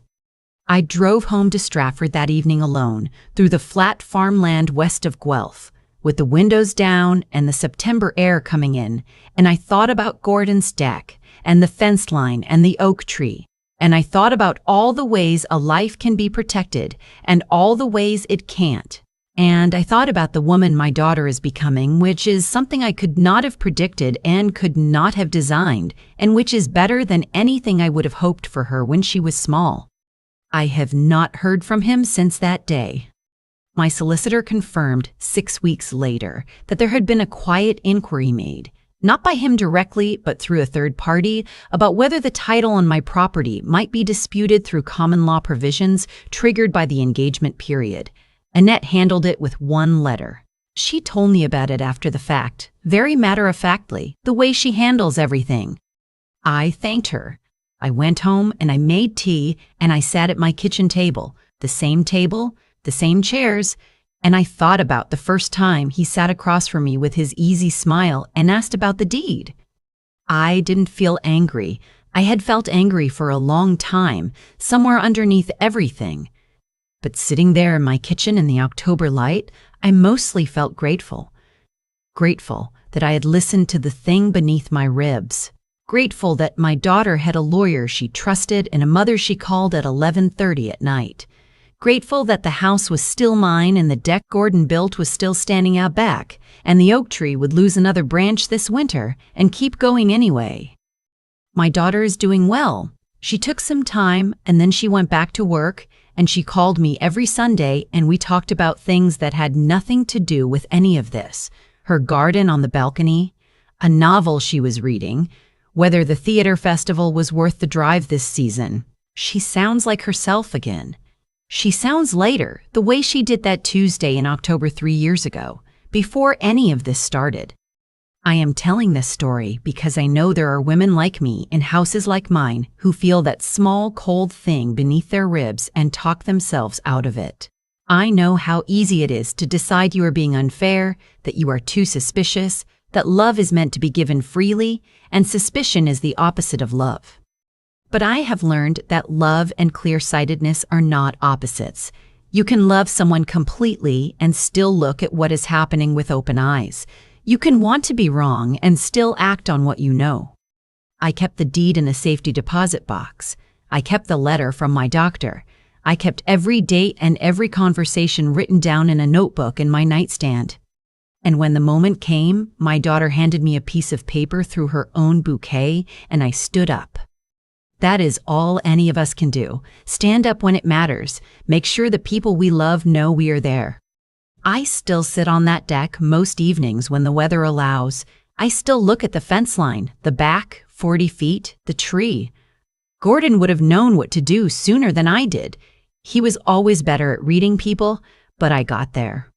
I drove home to Stratford that evening alone, through the flat farmland west of Guelph, with the windows down and the September air coming in, and I thought about Gordon's deck, and the fence line and the oak tree, and I thought about all the ways a life can be protected, and all the ways it can't. And I thought about the woman my daughter is becoming, which is something I could not have predicted and could not have designed, and which is better than anything I would have hoped for her when she was small. I have not heard from him since that day. My solicitor confirmed 6 weeks later that there had been a quiet inquiry made, not by him directly, but through a third party, about whether the title on my property might be disputed through common law provisions triggered by the engagement period. Annette handled it with 1 letter. She told me about it after the fact, very matter-of-factly, the way she handles everything. I thanked her. I went home and I made tea and I sat at my kitchen table, the same chairs, and I thought about the first time he sat across from me with his easy smile and asked about the deed. I didn't feel angry. I had felt angry for a long time, somewhere underneath everything. But sitting there in my kitchen in the October light, I mostly felt grateful. Grateful that I had listened to the thing beneath my ribs. Grateful that my daughter had a lawyer she trusted and a mother she called at 11:30 at night. Grateful that the house was still mine and the deck Gordon built was still standing out back, and the oak tree would lose another branch this winter and keep going anyway. My daughter is doing well. She took some time and then she went back to work, and she called me every Sunday and we talked about things that had nothing to do with any of this. Her garden on the balcony, a novel she was reading, whether the theater festival was worth the drive this season. She sounds like herself again. She sounds lighter, the way she did that Tuesday in October 3 years ago, before any of this started. I am telling this story because I know there are women like me in houses like mine who feel that small, cold thing beneath their ribs and talk themselves out of it. I know how easy it is to decide you are being unfair, that you are too suspicious, that love is meant to be given freely, and suspicion is the opposite of love. But I have learned that love and clear-sightedness are not opposites. You can love someone completely and still look at what is happening with open eyes. You can want to be wrong and still act on what you know. I kept the deed in a safety deposit box. I kept the letter from my doctor. I kept every date and every conversation written down in a notebook in my nightstand. And when the moment came, my daughter handed me a piece of paper through her own bouquet, and I stood up. That is all any of us can do. Stand up when it matters. Make sure the people we love know we are there. I still sit on that deck most evenings when the weather allows. I still look at the fence line, the back, 40 feet, the tree. Gordon would have known what to do sooner than I did. He was always better at reading people, but I got there.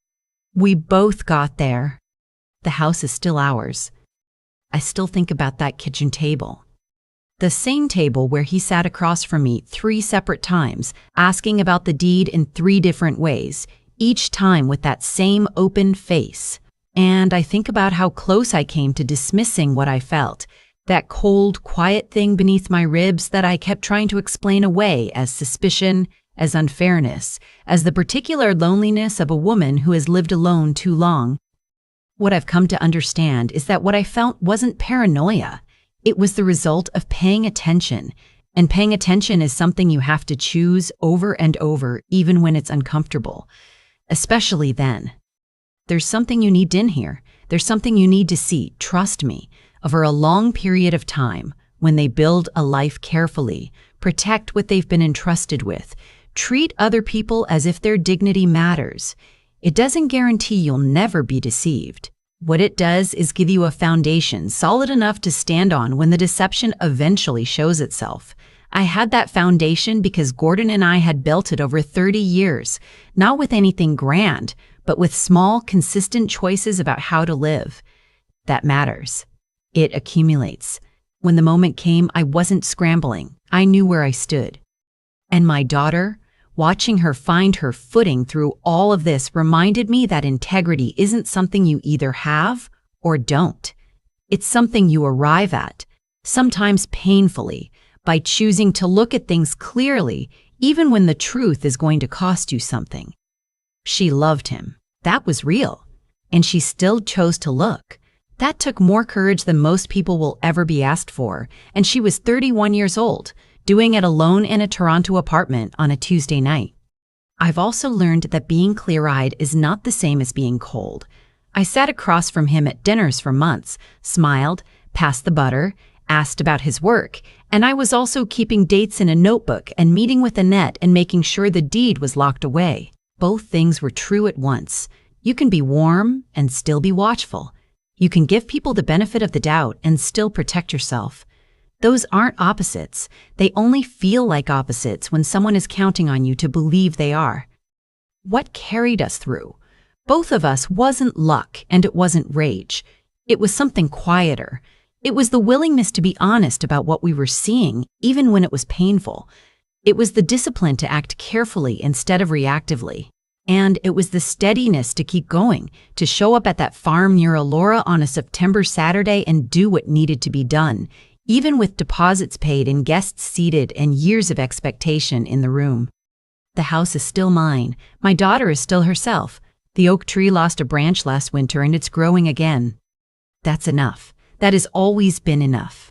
We both got there. The house is still ours. I still think about that kitchen table. The same table where he sat across from me 3 separate times, asking about the deed in 3 different ways, each time with that same open face. And I think about how close I came to dismissing what I felt, that cold, quiet thing beneath my ribs that I kept trying to explain away as suspicion, as unfairness, as the particular loneliness of a woman who has lived alone too long. What I've come to understand is that what I felt wasn't paranoia. It was the result of paying attention, and paying attention is something you have to choose over and over, even when it's uncomfortable. Especially then. There's something you need in here. There's something you need to see, trust me, over a long period of time, when they build a life carefully, protect what they've been entrusted with, treat other people as if their dignity matters. It doesn't guarantee you'll never be deceived. What it does is give you a foundation solid enough to stand on when the deception eventually shows itself. I had that foundation because Gordon and I had built it over 30 years, not with anything grand, but with small, consistent choices about how to live. That matters. It accumulates. When the moment came, I wasn't scrambling. I knew where I stood. And my daughter, watching her find her footing through all of this, reminded me that integrity isn't something you either have or don't. It's something you arrive at, sometimes painfully, by choosing to look at things clearly, even when the truth is going to cost you something. She loved him. That was real. And she still chose to look. That took more courage than most people will ever be asked for, and she was 31 years old, doing it alone in a Toronto apartment on a Tuesday night. I've also learned that being clear-eyed is not the same as being cold. I sat across from him at dinners for months, smiled, passed the butter, asked about his work, and I was also keeping dates in a notebook and meeting with Annette and making sure the deed was locked away. Both things were true at once. You can be warm and still be watchful. You can give people the benefit of the doubt and still protect yourself. Those aren't opposites. They only feel like opposites when someone is counting on you to believe they are. What carried us through? Both of us wasn't luck and it wasn't rage. It was something quieter. It was the willingness to be honest about what we were seeing, even when it was painful. It was the discipline to act carefully instead of reactively. And it was the steadiness to keep going, to show up at that farm near Elora on a September Saturday and do what needed to be done, even with deposits paid and guests seated and years of expectation in the room. The house is still mine. My daughter is still herself. The oak tree lost a branch last winter and it's growing again. That's enough. That has always been enough.